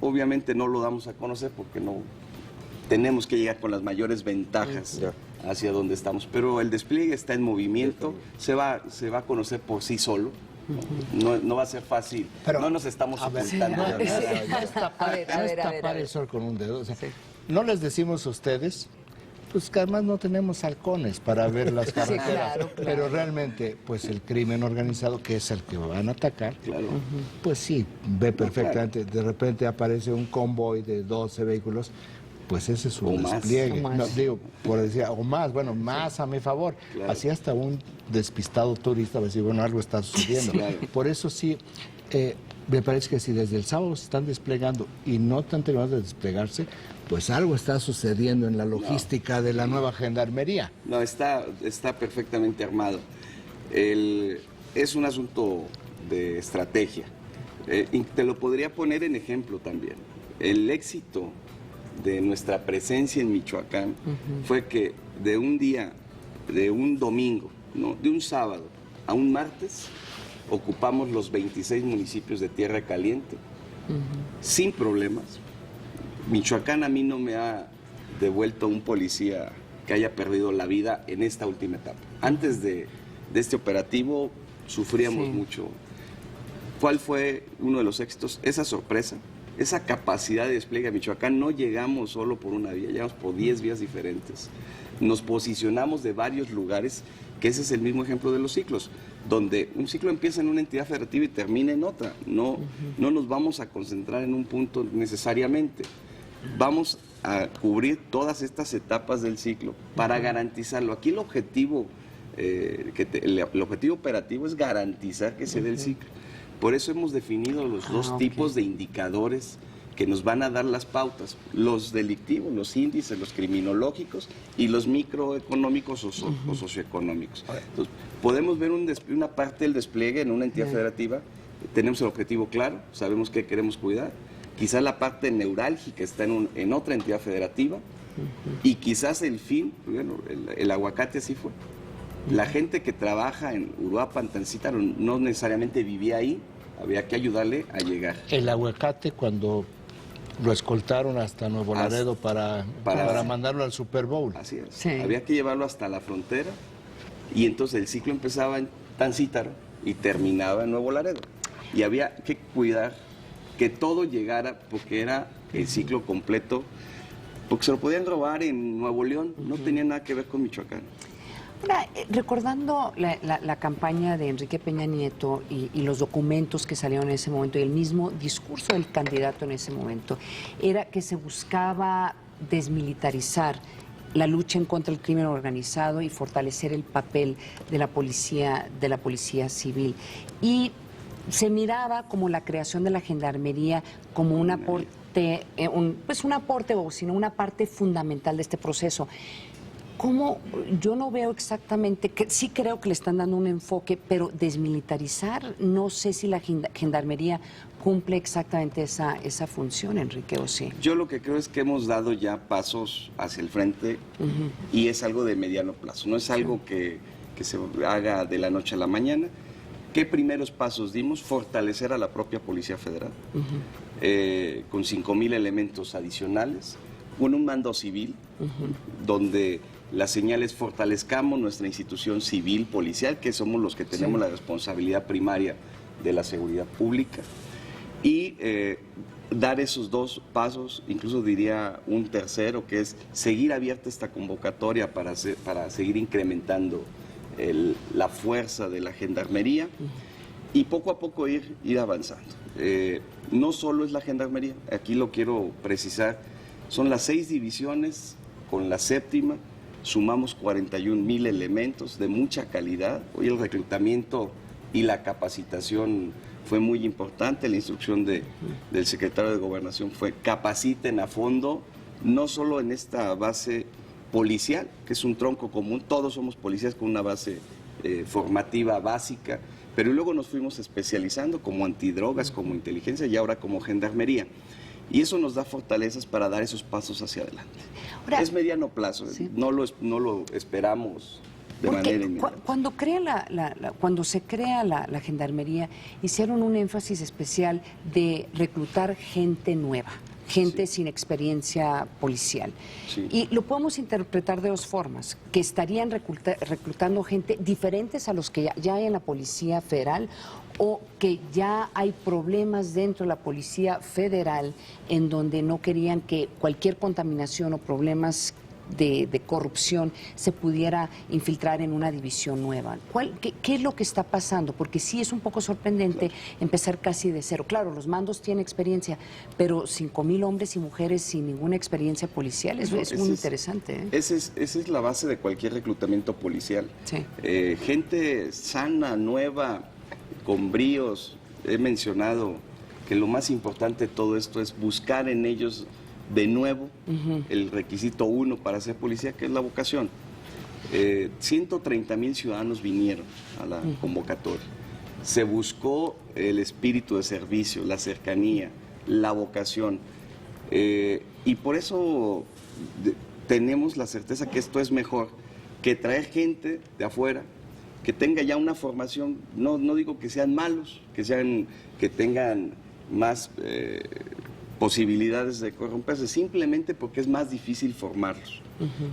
Obviamente no lo damos a conocer porque no tenemos que llegar con las mayores ventajas hacia donde estamos, pero el despliegue está en movimiento, se va a conocer por sí solo. No va a ser fácil, pero no nos estamos ocultando. No es tapar el sol con un dedo. O sea, no les decimos a ustedes, pues que además no tenemos halcones para ver las carreteras, pero realmente, pues el crimen organizado, que es el que van a atacar, pues sí, ve perfectamente. De repente aparece un convoy de 12 vehículos, pues ese es un despliegue. No, digo, por decir, o más, bueno, más a mi favor. Así hasta un despistado turista va a decir, bueno, algo está sucediendo. Por eso sí, me parece que si desde el sábado se están desplegando y no están terminando de desplegarse, pues algo está sucediendo en la logística de la nueva gendarmería. No, está perfectamente armado. Es un asunto de estrategia. Y te lo podría poner en ejemplo también. El éxito de nuestra presencia en Michoacán fue que de un día, de un domingo, no, de un sábado a un martes, ocupamos los 26 municipios de Tierra Caliente sin problemas. Michoacán a mí no me ha devuelto un policía que haya perdido la vida en esta última etapa. Antes de este operativo sufríamos mucho. ¿Cuál fue uno de los éxitos? Esa sorpresa, esa capacidad de despliegue a Michoacán. No llegamos solo por una vía, llegamos por 10 vías diferentes. Nos posicionamos de varios lugares, que ese es el mismo ejemplo de los ciclos, donde un ciclo empieza en una entidad federativa y termina en otra. No nos vamos a concentrar en un punto necesariamente. Vamos a cubrir todas estas etapas del ciclo para garantizarlo. Aquí el objetivo, el objetivo operativo es garantizar que se dé el ciclo. Por eso hemos definido los dos tipos de indicadores que nos van a dar las pautas, los delictivos, los índices, los criminológicos y los microeconómicos o socioeconómicos. Entonces, podemos ver una parte del despliegue en una entidad federativa, tenemos el objetivo claro, sabemos qué queremos cuidar, quizás la parte neurálgica está en otra entidad federativa y quizás el fin, bueno, el aguacate así fue. La gente que trabaja en Uruapan, Tancítaro, no necesariamente vivía ahí, había que ayudarle a llegar. El aguacate, cuando lo escoltaron hasta Nuevo Laredo para mandarlo al Super Bowl. Así es. Sí. Había que llevarlo hasta la frontera y entonces el ciclo empezaba en Tancítaro y terminaba en Nuevo Laredo. Y había que cuidar que todo llegara porque era el ciclo completo, porque se lo podían robar en Nuevo León, no tenía nada que ver con Michoacán. Ahora, recordando la campaña de Enrique Peña Nieto y los documentos que salieron en ese momento y el mismo discurso del candidato en ese momento, era que se buscaba desmilitarizar la lucha en contra del crimen organizado y fortalecer el papel de la policía civil. Y se miraba como la creación de la gendarmería como un aporte, un aporte, o sino una parte fundamental de este proceso. ¿Cómo? Yo no veo exactamente, que sí creo que le están dando un enfoque, pero desmilitarizar, no sé si la gendarmería cumple exactamente esa función, Enrique, ¿o sí? Yo lo que creo es que hemos dado ya pasos hacia el frente y es algo de mediano plazo, no es algo que se haga de la noche a la mañana. ¿Qué primeros pasos dimos? Fortalecer a la propia Policía Federal con 5,000 elementos adicionales, con un mando civil donde la señal es fortalezcamos nuestra institución civil policial, que somos los que tenemos la responsabilidad primaria de la seguridad pública, y dar esos 2 pasos, incluso diría un tercero, que es seguir abierta esta convocatoria para seguir incrementando la fuerza de la gendarmería y poco a poco ir avanzando. No solo es la gendarmería, aquí lo quiero precisar, son las 6 divisiones, con la 7ª sumamos 41,000 elementos de mucha calidad. Hoy el reclutamiento y la capacitación fue muy importante. La instrucción del secretario de Gobernación fue capaciten a fondo, no solo en esta base policial, que es un tronco común, todos somos policías con una base formativa básica, pero luego nos fuimos especializando como antidrogas, como inteligencia y ahora como gendarmería. Y eso nos da fortalezas para dar esos pasos hacia adelante. Ahora, es mediano plazo, no lo esperamos de manera inmediata. Cuando se crea la gendarmería, hicieron un énfasis especial de reclutar gente nueva, gente sin experiencia policial. Y lo podemos interpretar de 2 formas, que estarían reclutando gente diferentes a los que ya hay en la Policía Federal, o que ya hay problemas dentro de la Policía Federal en donde no querían que cualquier contaminación o problemas de corrupción se pudiera infiltrar en una división nueva. ¿Qué es lo que está pasando? Porque sí es un poco sorprendente empezar casi de cero. Claro, los mandos tienen experiencia, pero 5,000 hombres y mujeres sin ninguna experiencia policial, es muy interesante. Esa es la base de cualquier reclutamiento policial. Gente sana, nueva, con bríos. He mencionado que lo más importante de todo esto es buscar en ellos de nuevo el requisito 1 para ser policía, que es la vocación. 130,000 ciudadanos vinieron a la convocatoria. Se buscó el espíritu de servicio, la cercanía, la vocación. Y por eso tenemos la certeza que esto es mejor que traer gente de afuera que tenga ya una formación. No digo que sean malos, que tengan más posibilidades de corromperse, simplemente porque es más difícil formarlos.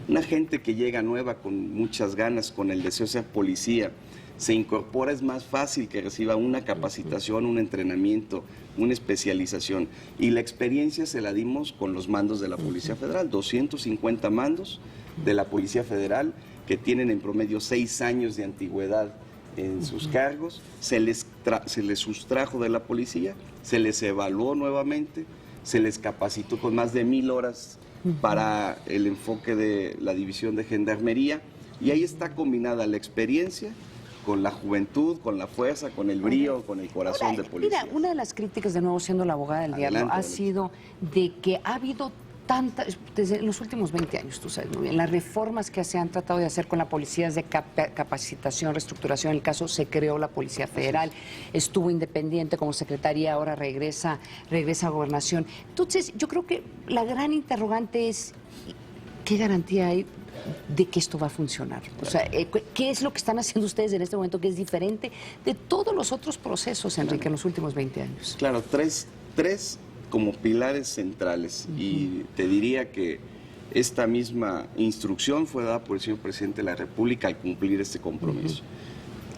Una gente que llega nueva con muchas ganas, con el deseo de ser policía, se incorpora, es más fácil que reciba una capacitación, un entrenamiento, una especialización. Y la experiencia se la dimos con los mandos de la Policía Federal, 250 mandos de la Policía Federal que tienen en promedio 6 años de antigüedad en sus cargos, se les sustrajo de la policía, se les evaluó nuevamente, se les capacitó con más de 1,000 horas para el enfoque de la división de gendarmería, y ahí está combinada la experiencia con la juventud, con la fuerza, con el brío, con el corazón de policía. Mira, una de las críticas, de nuevo siendo la abogada del diablo, ha sido de que ha habido desde los últimos 20 años, tú sabes muy bien, las reformas que se han tratado de hacer con la policía de capacitación, reestructuración. En el caso se creó la Policía Federal, estuvo independiente como secretaría, ahora regresa a Gobernación. Entonces, yo creo que la gran interrogante es, ¿qué garantía hay de que esto va a funcionar? O sea, ¿qué es lo que están haciendo ustedes en este momento que es diferente de todos los otros procesos, Enrique, en los últimos 20 años? Claro, tres como pilares centrales, y te diría que esta misma instrucción fue dada por el señor presidente de la República al cumplir este compromiso.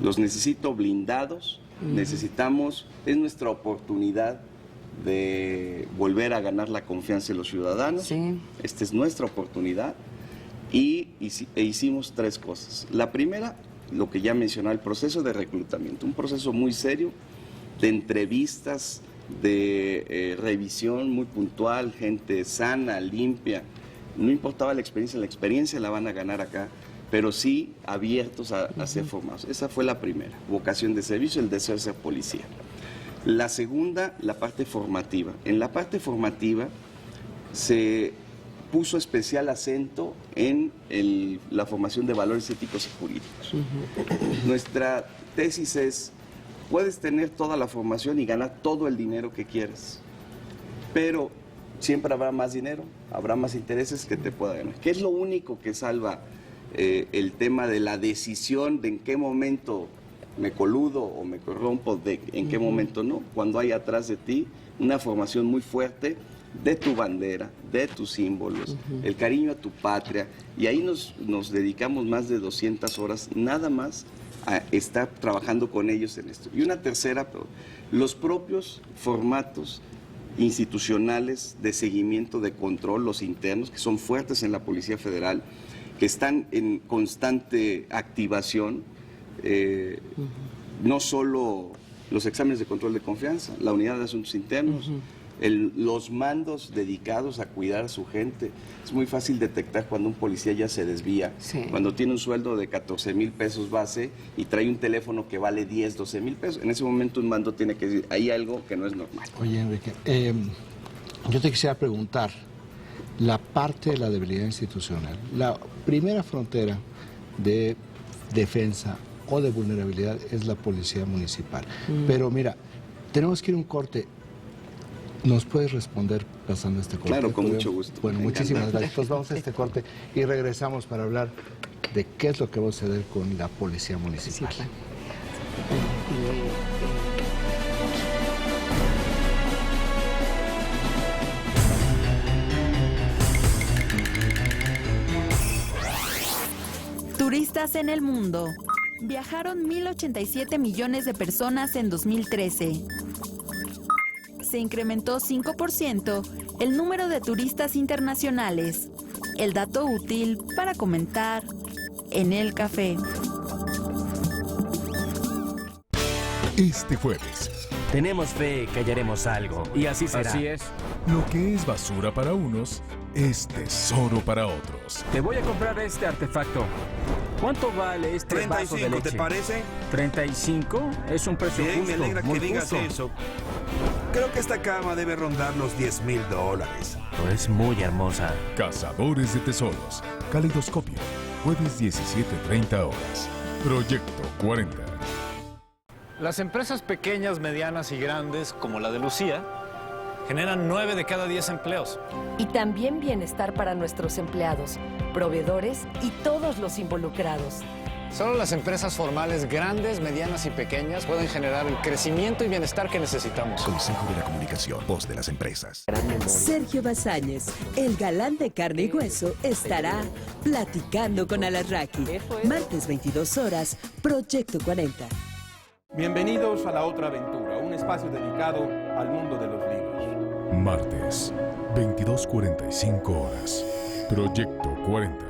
Los necesito blindados, es nuestra oportunidad de volver a ganar la confianza de los ciudadanos. Esta es nuestra oportunidad, e hicimos 3 cosas. La primera, lo que ya mencionaba, el proceso de reclutamiento, un proceso muy serio de entrevistas, de revisión muy puntual, gente sana, limpia. No importaba la experiencia la van a ganar acá, pero sí abiertos a ser formados. Esa fue la primera, vocación de servicio, el deseo de ser policía. La segunda, la parte formativa. En la parte formativa se puso especial acento en la formación de valores éticos y jurídicos. Nuestra tesis es, puedes tener toda la formación y ganar todo el dinero que quieras, pero siempre habrá más dinero, habrá más intereses que te pueda ganar. ¿Qué es lo único que salva el tema de la decisión de en qué momento me coludo o me corrompo, de en qué momento no? Cuando hay atrás de ti una formación muy fuerte de tu bandera, de tus símbolos, el cariño a tu patria, y ahí nos dedicamos más de 200 horas nada más a estar trabajando con ellos en esto. Y una tercera, los propios formatos institucionales de seguimiento, de control, los internos, que son fuertes en la Policía Federal, que están en constante activación, no solo los exámenes de control de confianza, la unidad de asuntos internos, los mandos dedicados a cuidar a su gente. Es muy fácil detectar cuando un policía ya se desvía, cuando tiene un sueldo de 14,000 pesos base y trae un teléfono que vale 10, 12,000 pesos. En ese momento un mando tiene que decir, hay algo que no es normal. Oye, Enrique, yo te quisiera preguntar, la parte de la debilidad institucional, la primera frontera de defensa o de vulnerabilidad es la policía municipal. Pero mira, tenemos que ir a un corte. ¿Nos puedes responder pasando este corte? Claro, con mucho gusto. Bueno, muchísimas gracias. Pues vamos a este corte y regresamos para hablar de qué es lo que va a suceder con la policía municipal. Sí, claro. Turistas en el mundo. Viajaron 1.087 millones de personas en 2013. Se incrementó 5% el número de turistas internacionales. El dato útil para comentar en el café. Este jueves. Tenemos fe que hallaremos algo, y así será. Así es. Lo que es basura para unos es tesoro para otros. Te voy a comprar este artefacto. ¿Cuánto vale este 35, vaso de leche? ¿te parece? ¿35? Es un precio Bien, justo. me alegra muy que digas justo. eso. Creo que esta cama debe rondar los $10,000. Es muy hermosa. Cazadores de tesoros. Caleidoscopio. Jueves 17:30 horas. Proyecto 40. Las empresas pequeñas, medianas y grandes, como la de Lucía, generan 9 de cada 10 empleos. Y también bienestar para nuestros empleados, proveedores y todos los involucrados. Solo las empresas formales grandes, medianas y pequeñas pueden generar el crecimiento y bienestar que necesitamos. Consejo de la Comunicación, voz de las empresas. Sergio Bazáñez, el galán de carne y hueso, estará platicando con Alarraqui. Martes 22 horas, Proyecto 40. Bienvenidos a La Otra Aventura, un espacio dedicado al mundo de los libros. Martes, 22:45 horas. Proyecto 40.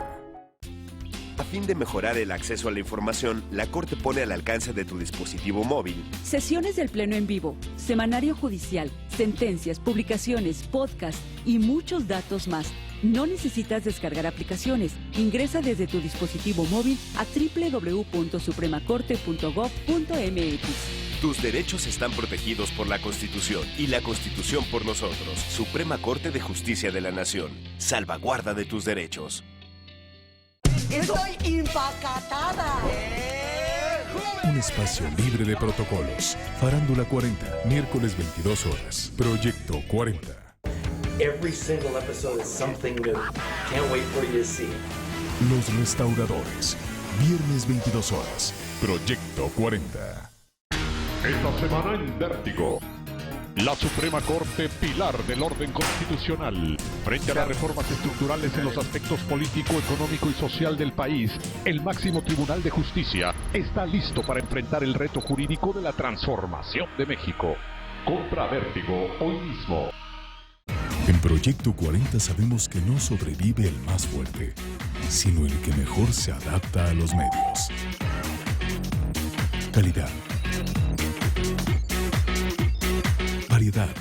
A fin de mejorar el acceso a la información, la Corte pone al alcance de tu dispositivo móvil Sesiones del Pleno en vivo, semanario judicial, sentencias, publicaciones, podcast y muchos datos más. No necesitas descargar aplicaciones. Ingresa desde tu dispositivo móvil a www.supremacorte.gov.mx. Tus derechos están protegidos por la Constitución y la Constitución por nosotros. Suprema Corte de Justicia de la Nación. Salvaguarda de tus derechos. ¡Estoy empacatada! Un espacio libre de protocolos. Farándula 40, miércoles 22 horas. Proyecto 40. Every single episode is something new. Can't wait for you to see. Los Restauradores, viernes 22 horas. Proyecto 40. Esta semana en Vértigo. La Suprema Corte, pilar del orden constitucional. Frente a las reformas estructurales en los aspectos político, económico y social del país, el máximo tribunal de justicia está listo para enfrentar el reto jurídico de la transformación de México. Compra Vértigo hoy mismo. En Proyecto 40 sabemos que no sobrevive el más fuerte, sino el que mejor se adapta a los medios. Calidad. Variedad.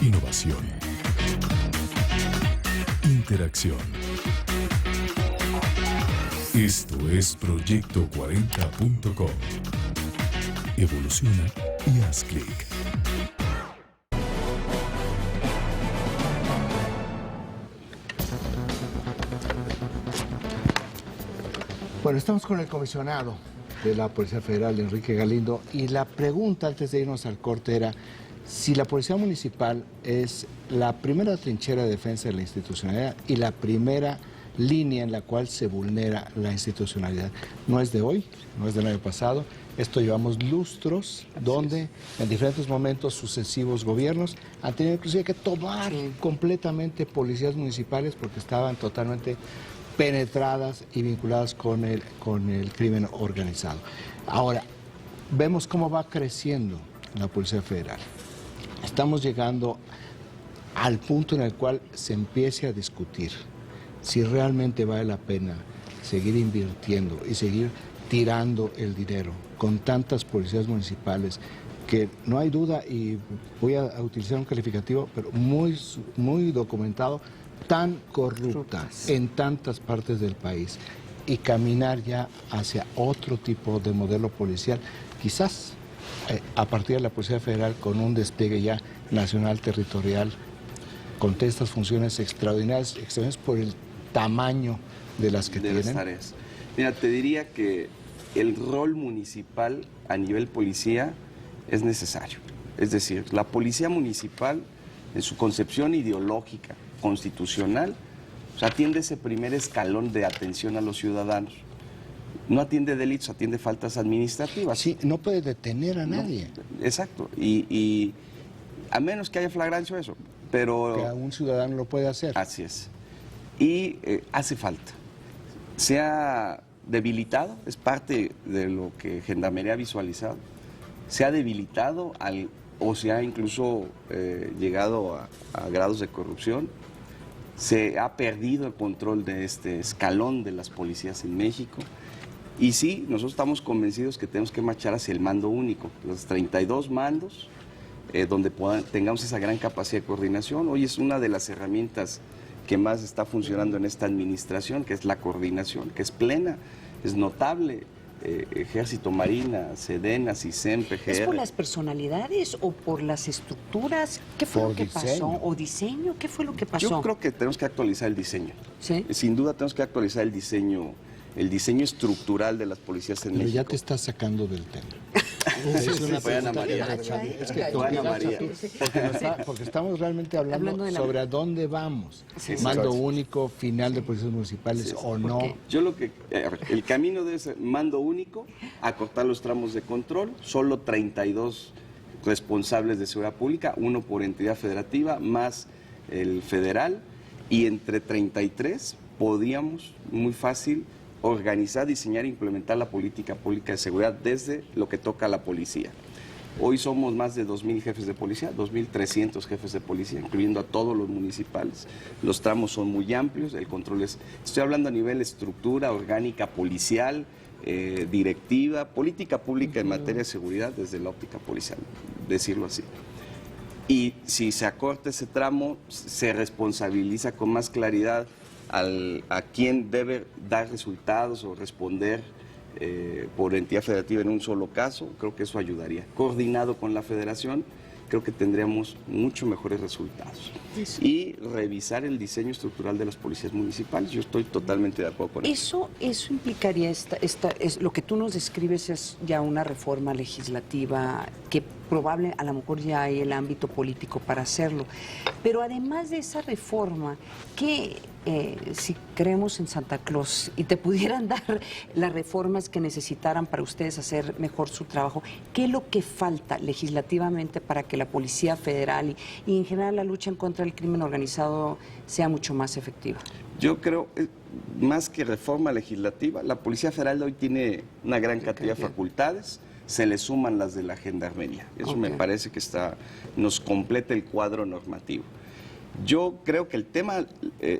Innovación. Interacción. Esto es Proyecto40.com. Evoluciona y haz clic. Bueno, estamos con el comisionado de la Policía Federal, Enrique Galindo, y la pregunta antes de irnos al corte era si la Policía Municipal es la primera trinchera de defensa de la institucionalidad y la primera línea en la cual se vulnera la institucionalidad. No es de hoy, no es del año pasado, esto llevamos lustros donde en diferentes momentos sucesivos gobiernos han tenido inclusive que tomar completamente policías municipales porque estaban totalmente penetradas y vinculadas con el crimen organizado. Ahora, vemos cómo va creciendo la Policía Federal. Estamos llegando al punto en el cual se empiece a discutir si realmente vale la pena seguir invirtiendo y seguir tirando el dinero con tantas policías municipales que no hay duda, y voy a utilizar un calificativo, pero muy documentado, tan corruptas en tantas partes del país, y caminar ya hacia otro tipo de modelo policial, quizás a partir de la Policía Federal con un despliegue ya nacional, territorial, con estas funciones extraordinarias por el tamaño de las que tienen. Las tareas. Mira, te diría que el rol municipal a nivel policía es necesario. Es decir, la policía municipal, en su concepción ideológica, constitucional, atiende ese primer escalón de atención a los ciudadanos. No atiende delitos, atiende faltas administrativas. Sí, no puede detener a nadie. Exacto, y a menos que haya flagrancia eso, pero... Que a un ciudadano lo puede hacer. Así es. Y hace falta. Se ha debilitado, es parte de lo que Gendarmería ha visualizado, se ha debilitado o se ha incluso llegado a grados de corrupción. Se ha perdido el control de este escalón de las policías en México. Y sí, nosotros estamos convencidos que tenemos que marchar hacia el mando único, los 32 mandos, donde tengamos esa gran capacidad de coordinación. Hoy es una de las herramientas que más está funcionando en esta administración, que es la coordinación, que es plena, es notable. Ejército, Marina, Sedena, CISEN, PGR. ¿Es por las personalidades o por las estructuras? ¿Qué fue lo que pasó? ¿O diseño? ¿Qué fue lo que pasó? Yo creo que tenemos que actualizar el diseño. ¿Sí? Sin duda tenemos que actualizar el diseño estructural de las policías en México. Pero ya te estás sacando del tema. Porque estamos realmente hablando sobre a dónde vamos. Mando único, final de policías municipales o no. Yo el camino debe ser mando único, acortar los tramos de control, solo 32 responsables de seguridad pública, uno por entidad federativa, más el federal, y entre 33 podíamos muy fácil organizar, diseñar e implementar la política pública de seguridad desde lo que toca a la policía. Hoy somos más de 2.000 jefes de policía, 2.300 jefes de policía, incluyendo a todos los municipales. Los tramos son muy amplios, el control estoy hablando a nivel estructura orgánica policial, directiva, política pública en materia de seguridad desde la óptica policial, decirlo así. Y si se acorta ese tramo, se responsabiliza con más claridad a quién debe dar resultados o responder por entidad federativa en un solo caso. Creo que eso ayudaría. Coordinado con la federación, creo que tendríamos mucho mejores resultados. Eso. Y revisar el diseño estructural de las policías municipales. Yo estoy totalmente de acuerdo con eso. Eso implicaría, lo que tú nos describes es ya una reforma legislativa que probable, a lo mejor ya hay el ámbito político para hacerlo. Pero además de esa reforma, que si creemos en Santa Claus y te pudieran dar las reformas que necesitaran para ustedes hacer mejor su trabajo, ¿qué es lo que falta legislativamente para que la Policía Federal y en general la lucha en contra del crimen organizado sea mucho más efectiva? Yo creo, más que reforma legislativa, la Policía Federal hoy tiene una gran cantidad de facultades, se le suman las de la Gendarmería. Eso me parece que nos completa el cuadro normativo. Yo creo que el tema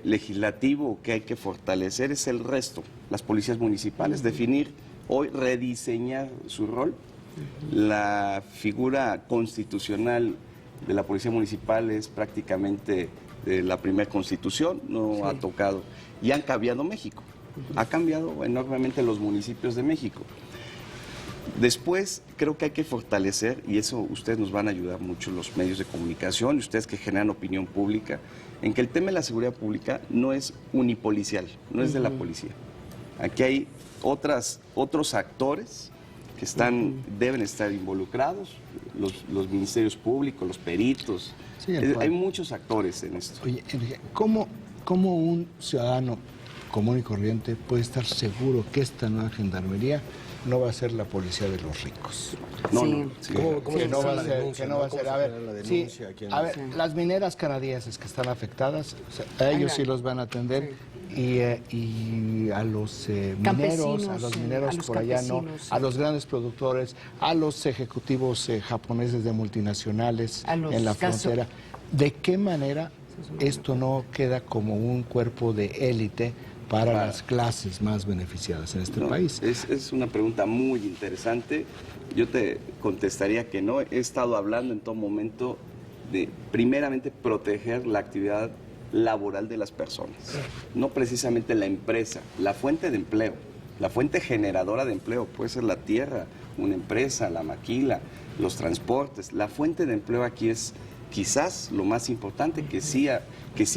legislativo que hay que fortalecer es el resto, las policías municipales, definir hoy, rediseñar su rol. La figura constitucional de la policía municipal es prácticamente de la primera constitución, no ha tocado, y han cambiado México, ha cambiado enormemente los municipios de México. Después, creo que hay que fortalecer, y eso ustedes nos van a ayudar mucho, los medios de comunicación, y ustedes que generan opinión pública, en que el tema de la seguridad pública no es unipolicial, no es de la policía. Aquí hay otros actores que deben estar involucrados, los ministerios públicos, los peritos. Sí, hay muchos actores en esto. Oye, Enrique, ¿cómo un ciudadano común y corriente puede estar seguro que esta nueva gendarmería no va a ser la policía de los ricos? No, sí. no. Sí. ¿Cómo Que no va a ser, denuncia, que no va a ser. A ver, las mineras canadienses que están afectadas, o sea, a ellos sí los van a atender. Y a los mineros por allá no, a los grandes productores, a los ejecutivos japoneses de multinacionales en la frontera. ¿De qué manera esto no queda como un cuerpo de élite para las clases más beneficiadas en este país? Es una pregunta muy interesante. Yo te contestaría que no. He estado hablando en todo momento de, primeramente, proteger la actividad laboral de las personas, no precisamente la empresa, la fuente de empleo, la fuente generadora de empleo, puede ser la tierra, una empresa, la maquila, los transportes. La fuente de empleo aquí es quizás lo más importante, que sí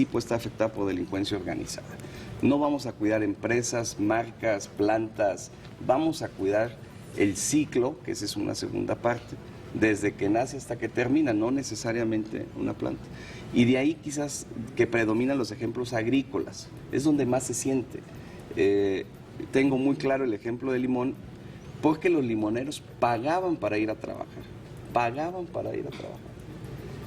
puede estar afectada por delincuencia organizada. No vamos a cuidar empresas, marcas, plantas, vamos a cuidar el ciclo, que esa es una segunda parte, desde que nace hasta que termina, no necesariamente una planta. Y de ahí quizás que predominan los ejemplos agrícolas, es donde más se siente. Tengo muy claro el ejemplo de Limón, porque los limoneros pagaban para ir a trabajar,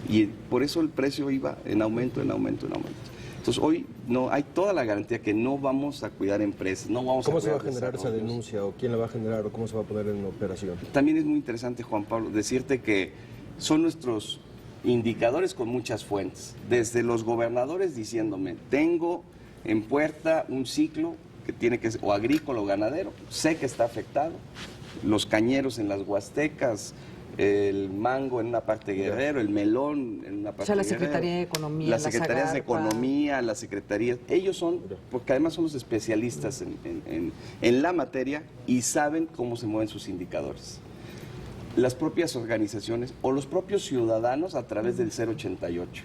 y por eso el precio iba en aumento. Entonces hoy no hay toda la garantía que no vamos a cuidar empresas, no vamos ¿Cómo a cuidar se va a generar esa denuncia o quién la va a generar o cómo se va a poner en operación? También es muy interesante, Juan Pablo, decirte que son nuestros indicadores con muchas fuentes, desde los gobernadores diciéndome, tengo en puerta un ciclo que tiene que ser o agrícola o ganadero, sé que está afectado, los cañeros en las huastecas, el mango en una parte de Guerrero, el melón en una parte de Guerrero. la Secretaría de Economía, las secretarías de Economía, las secretarías, ellos son, porque además son los especialistas en la materia y saben cómo se mueven sus indicadores. Las propias organizaciones o los propios ciudadanos a través del 088.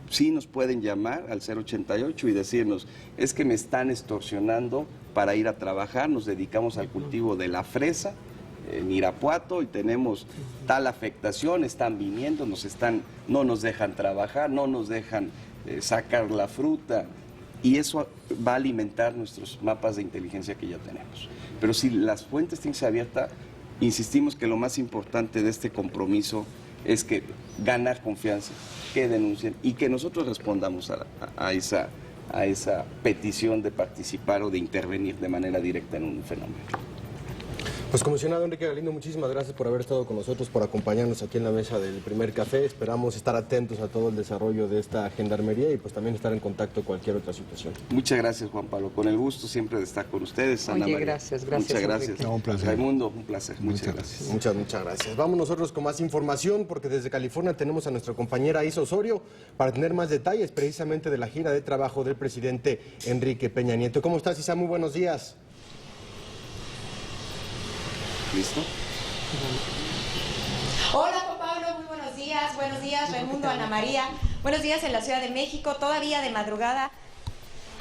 Sí nos pueden llamar al 088 y decirnos, es que me están extorsionando para ir a trabajar, nos dedicamos al cultivo de la fresa en Irapuato y tenemos tal afectación, están viniendo, no nos dejan trabajar, no nos dejan sacar la fruta, y eso va a alimentar nuestros mapas de inteligencia que ya tenemos. Pero si las fuentes tienen que ser abiertas, insistimos que lo más importante de este compromiso es que ganar confianza, que denuncien y que nosotros respondamos a esa petición de participar o de intervenir de manera directa en un fenómeno. Pues comisionado Enrique Galindo, muchísimas gracias por haber estado con nosotros, por acompañarnos aquí en la mesa del Primer Café. Esperamos estar atentos a todo el desarrollo de esta gendarmería y pues también estar en contacto con cualquier otra situación. Muchas gracias, Juan Pablo. Con el gusto siempre de estar con ustedes, Ana María. Gracias. Muchas gracias. No, un placer. Raimundo, un placer. Muchas gracias. Muchas gracias. Vamos nosotros con más información porque desde California tenemos a nuestra compañera Isa Osorio para tener más detalles precisamente de la gira de trabajo del presidente Enrique Peña Nieto. ¿Cómo estás, Isa? Muy buenos días. ¿Listo? Hola, Juan Pablo, muy buenos días, Raimundo, Ana María. Buenos días en la Ciudad de México, todavía de madrugada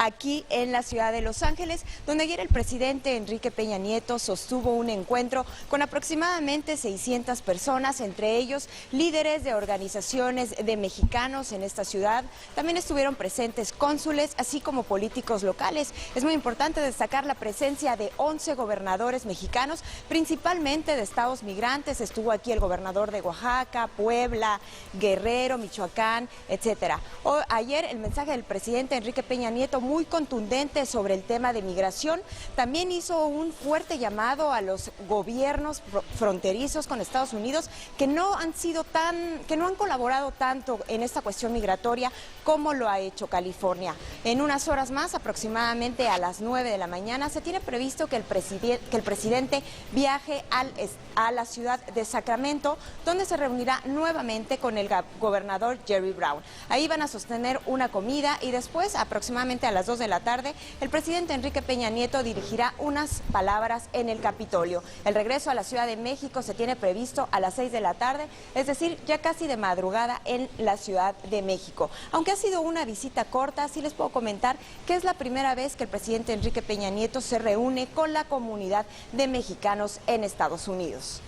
aquí en la ciudad de Los Ángeles, donde ayer el presidente Enrique Peña Nieto sostuvo un encuentro con aproximadamente 600 personas, entre ellos líderes de organizaciones de mexicanos en esta ciudad. También estuvieron presentes cónsules, así como políticos locales. Es muy importante destacar la presencia de 11 gobernadores mexicanos, principalmente de estados migrantes. Estuvo aquí el gobernador de Oaxaca, Puebla, Guerrero, Michoacán, etcétera. Ayer el mensaje del presidente Enrique Peña Nieto muy contundente sobre el tema de migración. También hizo un fuerte llamado a los gobiernos fronterizos con Estados Unidos que no han colaborado tanto en esta cuestión migratoria como lo ha hecho California. En unas horas más, aproximadamente a las 9 de la mañana, se tiene previsto que el presidente viaje a la ciudad de Sacramento, donde se reunirá nuevamente con el gobernador Jerry Brown. Ahí van a sostener una comida y después, aproximadamente a las las 2 de la tarde, el presidente Enrique Peña Nieto dirigirá unas palabras en el Capitolio. El regreso a la Ciudad de México se tiene previsto a las 6 de la tarde, es decir, ya casi de madrugada en la Ciudad de México. Aunque ha sido una visita corta, sí les puedo comentar que es la primera vez que el presidente Enrique Peña Nieto se reúne con la comunidad de mexicanos en Estados Unidos.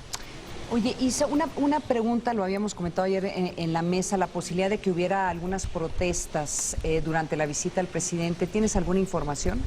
Oye, Isa, una pregunta, lo habíamos comentado ayer en la mesa, la posibilidad de que hubiera algunas protestas durante la visita al presidente. ¿Tienes alguna información?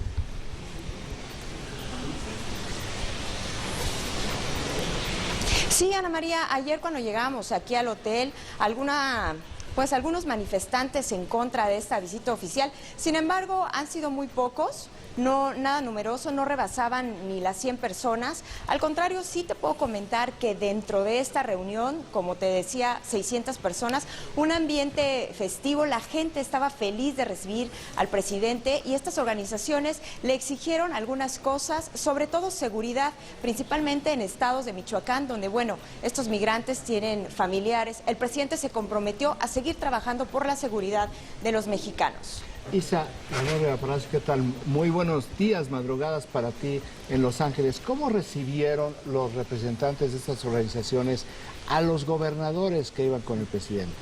Sí, Ana María, ayer cuando llegamos aquí al hotel, algunos manifestantes en contra de esta visita oficial. Sin embargo, han sido muy pocos. No, nada numeroso, no rebasaban ni las 100 personas. Al contrario, sí te puedo comentar que dentro de esta reunión, como te decía, 600 personas, un ambiente festivo, la gente estaba feliz de recibir al presidente y estas organizaciones le exigieron algunas cosas, sobre todo seguridad, principalmente en estados de Michoacán, donde, bueno, estos migrantes tienen familiares. El presidente se comprometió a seguir trabajando por la seguridad de los mexicanos. Isa, ¿qué tal? Muy buenos días, madrugadas para ti en Los Ángeles. ¿Cómo recibieron los representantes de estas organizaciones a los gobernadores que iban con el presidente?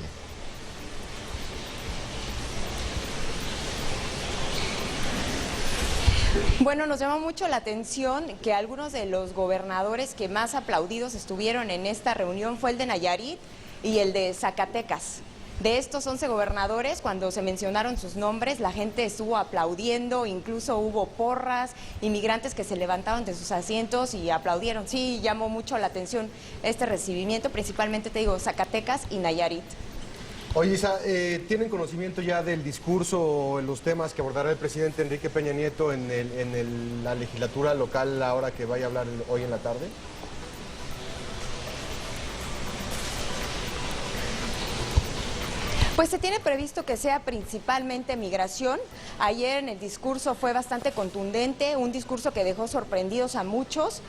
Bueno, nos llamó mucho la atención que algunos de los gobernadores que más aplaudidos estuvieron en esta reunión fue el de Nayarit y el de Zacatecas. De estos 11 gobernadores, cuando se mencionaron sus nombres, la gente estuvo aplaudiendo, incluso hubo porras, inmigrantes que se levantaban de sus asientos y aplaudieron. Sí, llamó mucho la atención este recibimiento, principalmente, te digo, Zacatecas y Nayarit. Oye, Isa, ¿tienen conocimiento ya del discurso o los temas que abordará el presidente Enrique Peña Nieto en la legislatura local ahora que vaya a hablar hoy en la tarde? Pues se tiene previsto que sea principalmente migración. Ayer en el discurso fue bastante contundente, un discurso que dejó sorprendidos a muchos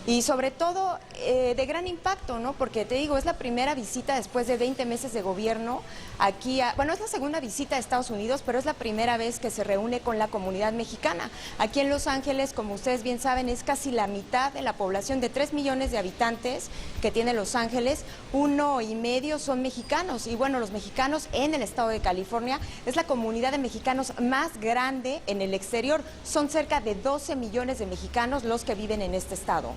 y sobre todo de gran impacto, ¿no? Porque te digo, es la primera visita después de 20 meses de gobierno aquí, bueno, es la segunda visita a Estados Unidos, pero es la primera vez que se reúne con la comunidad mexicana. Aquí en Los Ángeles, como ustedes bien saben, es casi la mitad de la población de 3 millones de habitantes que tiene Los Ángeles, 1,5 son mexicanos. Y bueno, los mexicanos en el estado de California es la comunidad de mexicanos más grande en el exterior. Son cerca de 12 millones de mexicanos los que viven en este estado.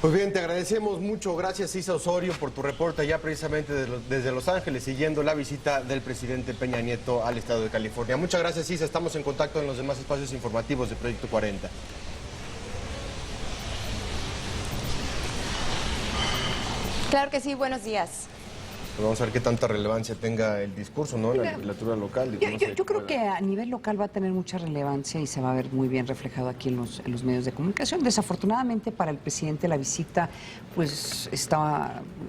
Pues bien, te agradecemos mucho. Gracias, Isa Osorio, por tu reporte ya precisamente desde Los Ángeles, siguiendo la visita del presidente Peña Nieto al estado de California. Muchas gracias, Isa. Estamos en contacto en los demás espacios informativos de Proyecto 40. Claro que sí, buenos días. Pues vamos a ver qué tanta relevancia tenga el discurso, ¿no? La legislatura local. Yo creo que a nivel local va a tener mucha relevancia y se va a ver muy bien reflejado aquí en los medios de comunicación. Desafortunadamente para el presidente la visita, pues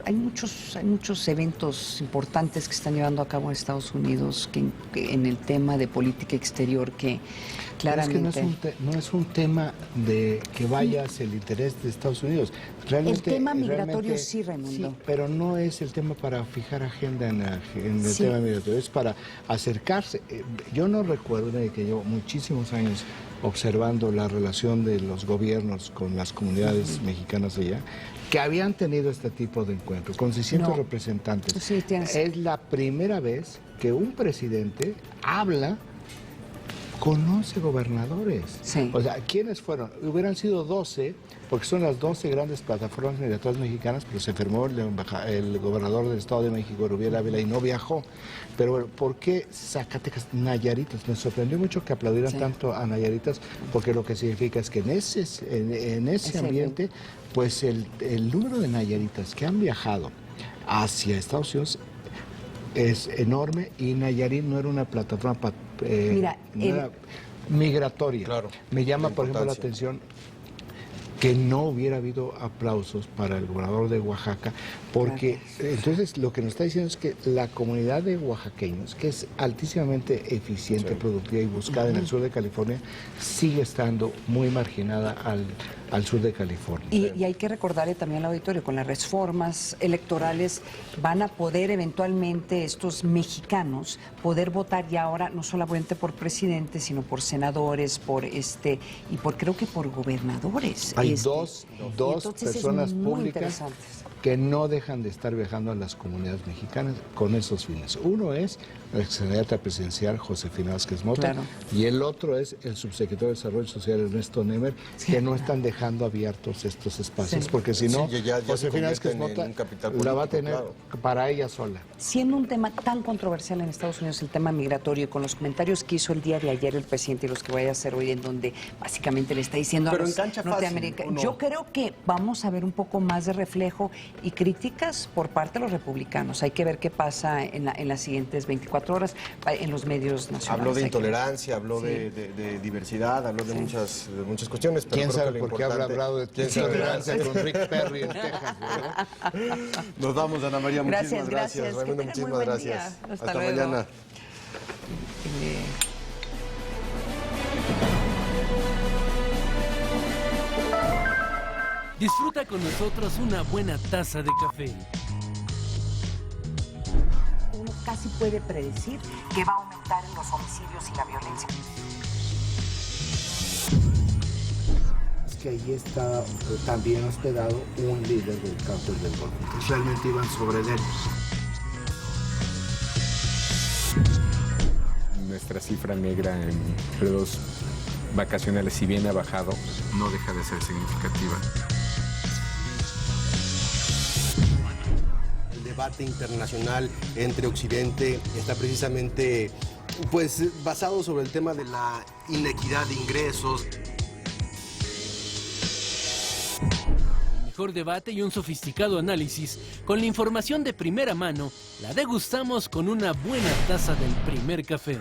hay muchos eventos importantes que están llevando a cabo en Estados Unidos en el tema de política exterior que claramente... Pero es que no es un tema de que vaya hacia el interés de Estados Unidos. Realmente, el tema migratorio sí, Raimundo. Sí, pero no es el tema para fijar agenda en el tema migratorio, es para acercarse. Yo no recuerdo de que llevo muchísimos años observando la relación de los gobiernos con las comunidades mexicanas allá, que habían tenido este tipo de encuentros con 600 representantes. Sí, es la primera vez que un presidente habla con 11 gobernadores. Sí. O sea, ¿quiénes fueron? Hubieran sido 12, porque son las 12 grandes plataformas migratorias mexicanas, pero se enfermó el gobernador del Estado de México, Rubiel Ávila, y no viajó. Pero bueno, ¿por qué Zacatecas, Nayaritas? Me sorprendió mucho que aplaudieran tanto a Nayaritas, porque lo que significa es que en ese ambiente, pues el número de Nayaritas que han viajado hacia Estados Unidos es enorme, y Nayarit no era una plataforma migratoria. Claro. Me llama, por ejemplo, la atención que no hubiera habido aplausos para el gobernador de Oaxaca, porque entonces lo que nos está diciendo es que la comunidad de oaxaqueños, que es altísimamente eficiente, productiva y buscada en el sur de California, sigue estando muy marginada al sur de California. Y hay que recordarle también al auditorio, con las reformas electorales van a poder eventualmente estos mexicanos poder votar ya ahora no solamente por presidente, sino por senadores, y creo que por gobernadores. Hay dos personas públicas que no dejan de estar viajando a las comunidades mexicanas con esos fines. Uno es la excandidata presidencial Josefina Vázquez Mota, y el otro es el subsecretario de Desarrollo Social Ernesto Nemer, que no están dejando abiertos estos espacios, porque si no, Josefina Vázquez Mota la va a tener para ella sola. Siendo un tema tan controversial en Estados Unidos, el tema migratorio, y con los comentarios que hizo el día de ayer el presidente y los que vaya a hacer hoy, en donde básicamente le está diciendo a los norteamericanos, yo creo que vamos a ver un poco más de reflejo y críticas por parte de los republicanos. Hay que ver qué pasa en las siguientes 24 horas en los medios nacionales. Habló de intolerancia, habló de diversidad, habló de muchas cuestiones. Pero ¿quién sabe por qué habrá hablado de intolerancia con Rick Perry en Texas? Nos vamos, Ana María. Muchísimas gracias. Raimundo, muchísimas gracias. Hasta mañana. Disfruta con nosotros una buena taza de café. Uno casi puede predecir que va a aumentar en los homicidios y la violencia. Es que ahí está también hospedado un líder del cártel del Golfo. Entonces realmente iban sobre él. Nuestra cifra negra en periodos vacacionales, si bien ha bajado, no deja de ser significativa. El debate internacional entre Occidente está precisamente basado sobre el tema de la inequidad de ingresos. Mejor debate y un sofisticado análisis con la información de primera mano, la degustamos con una buena taza del primer café.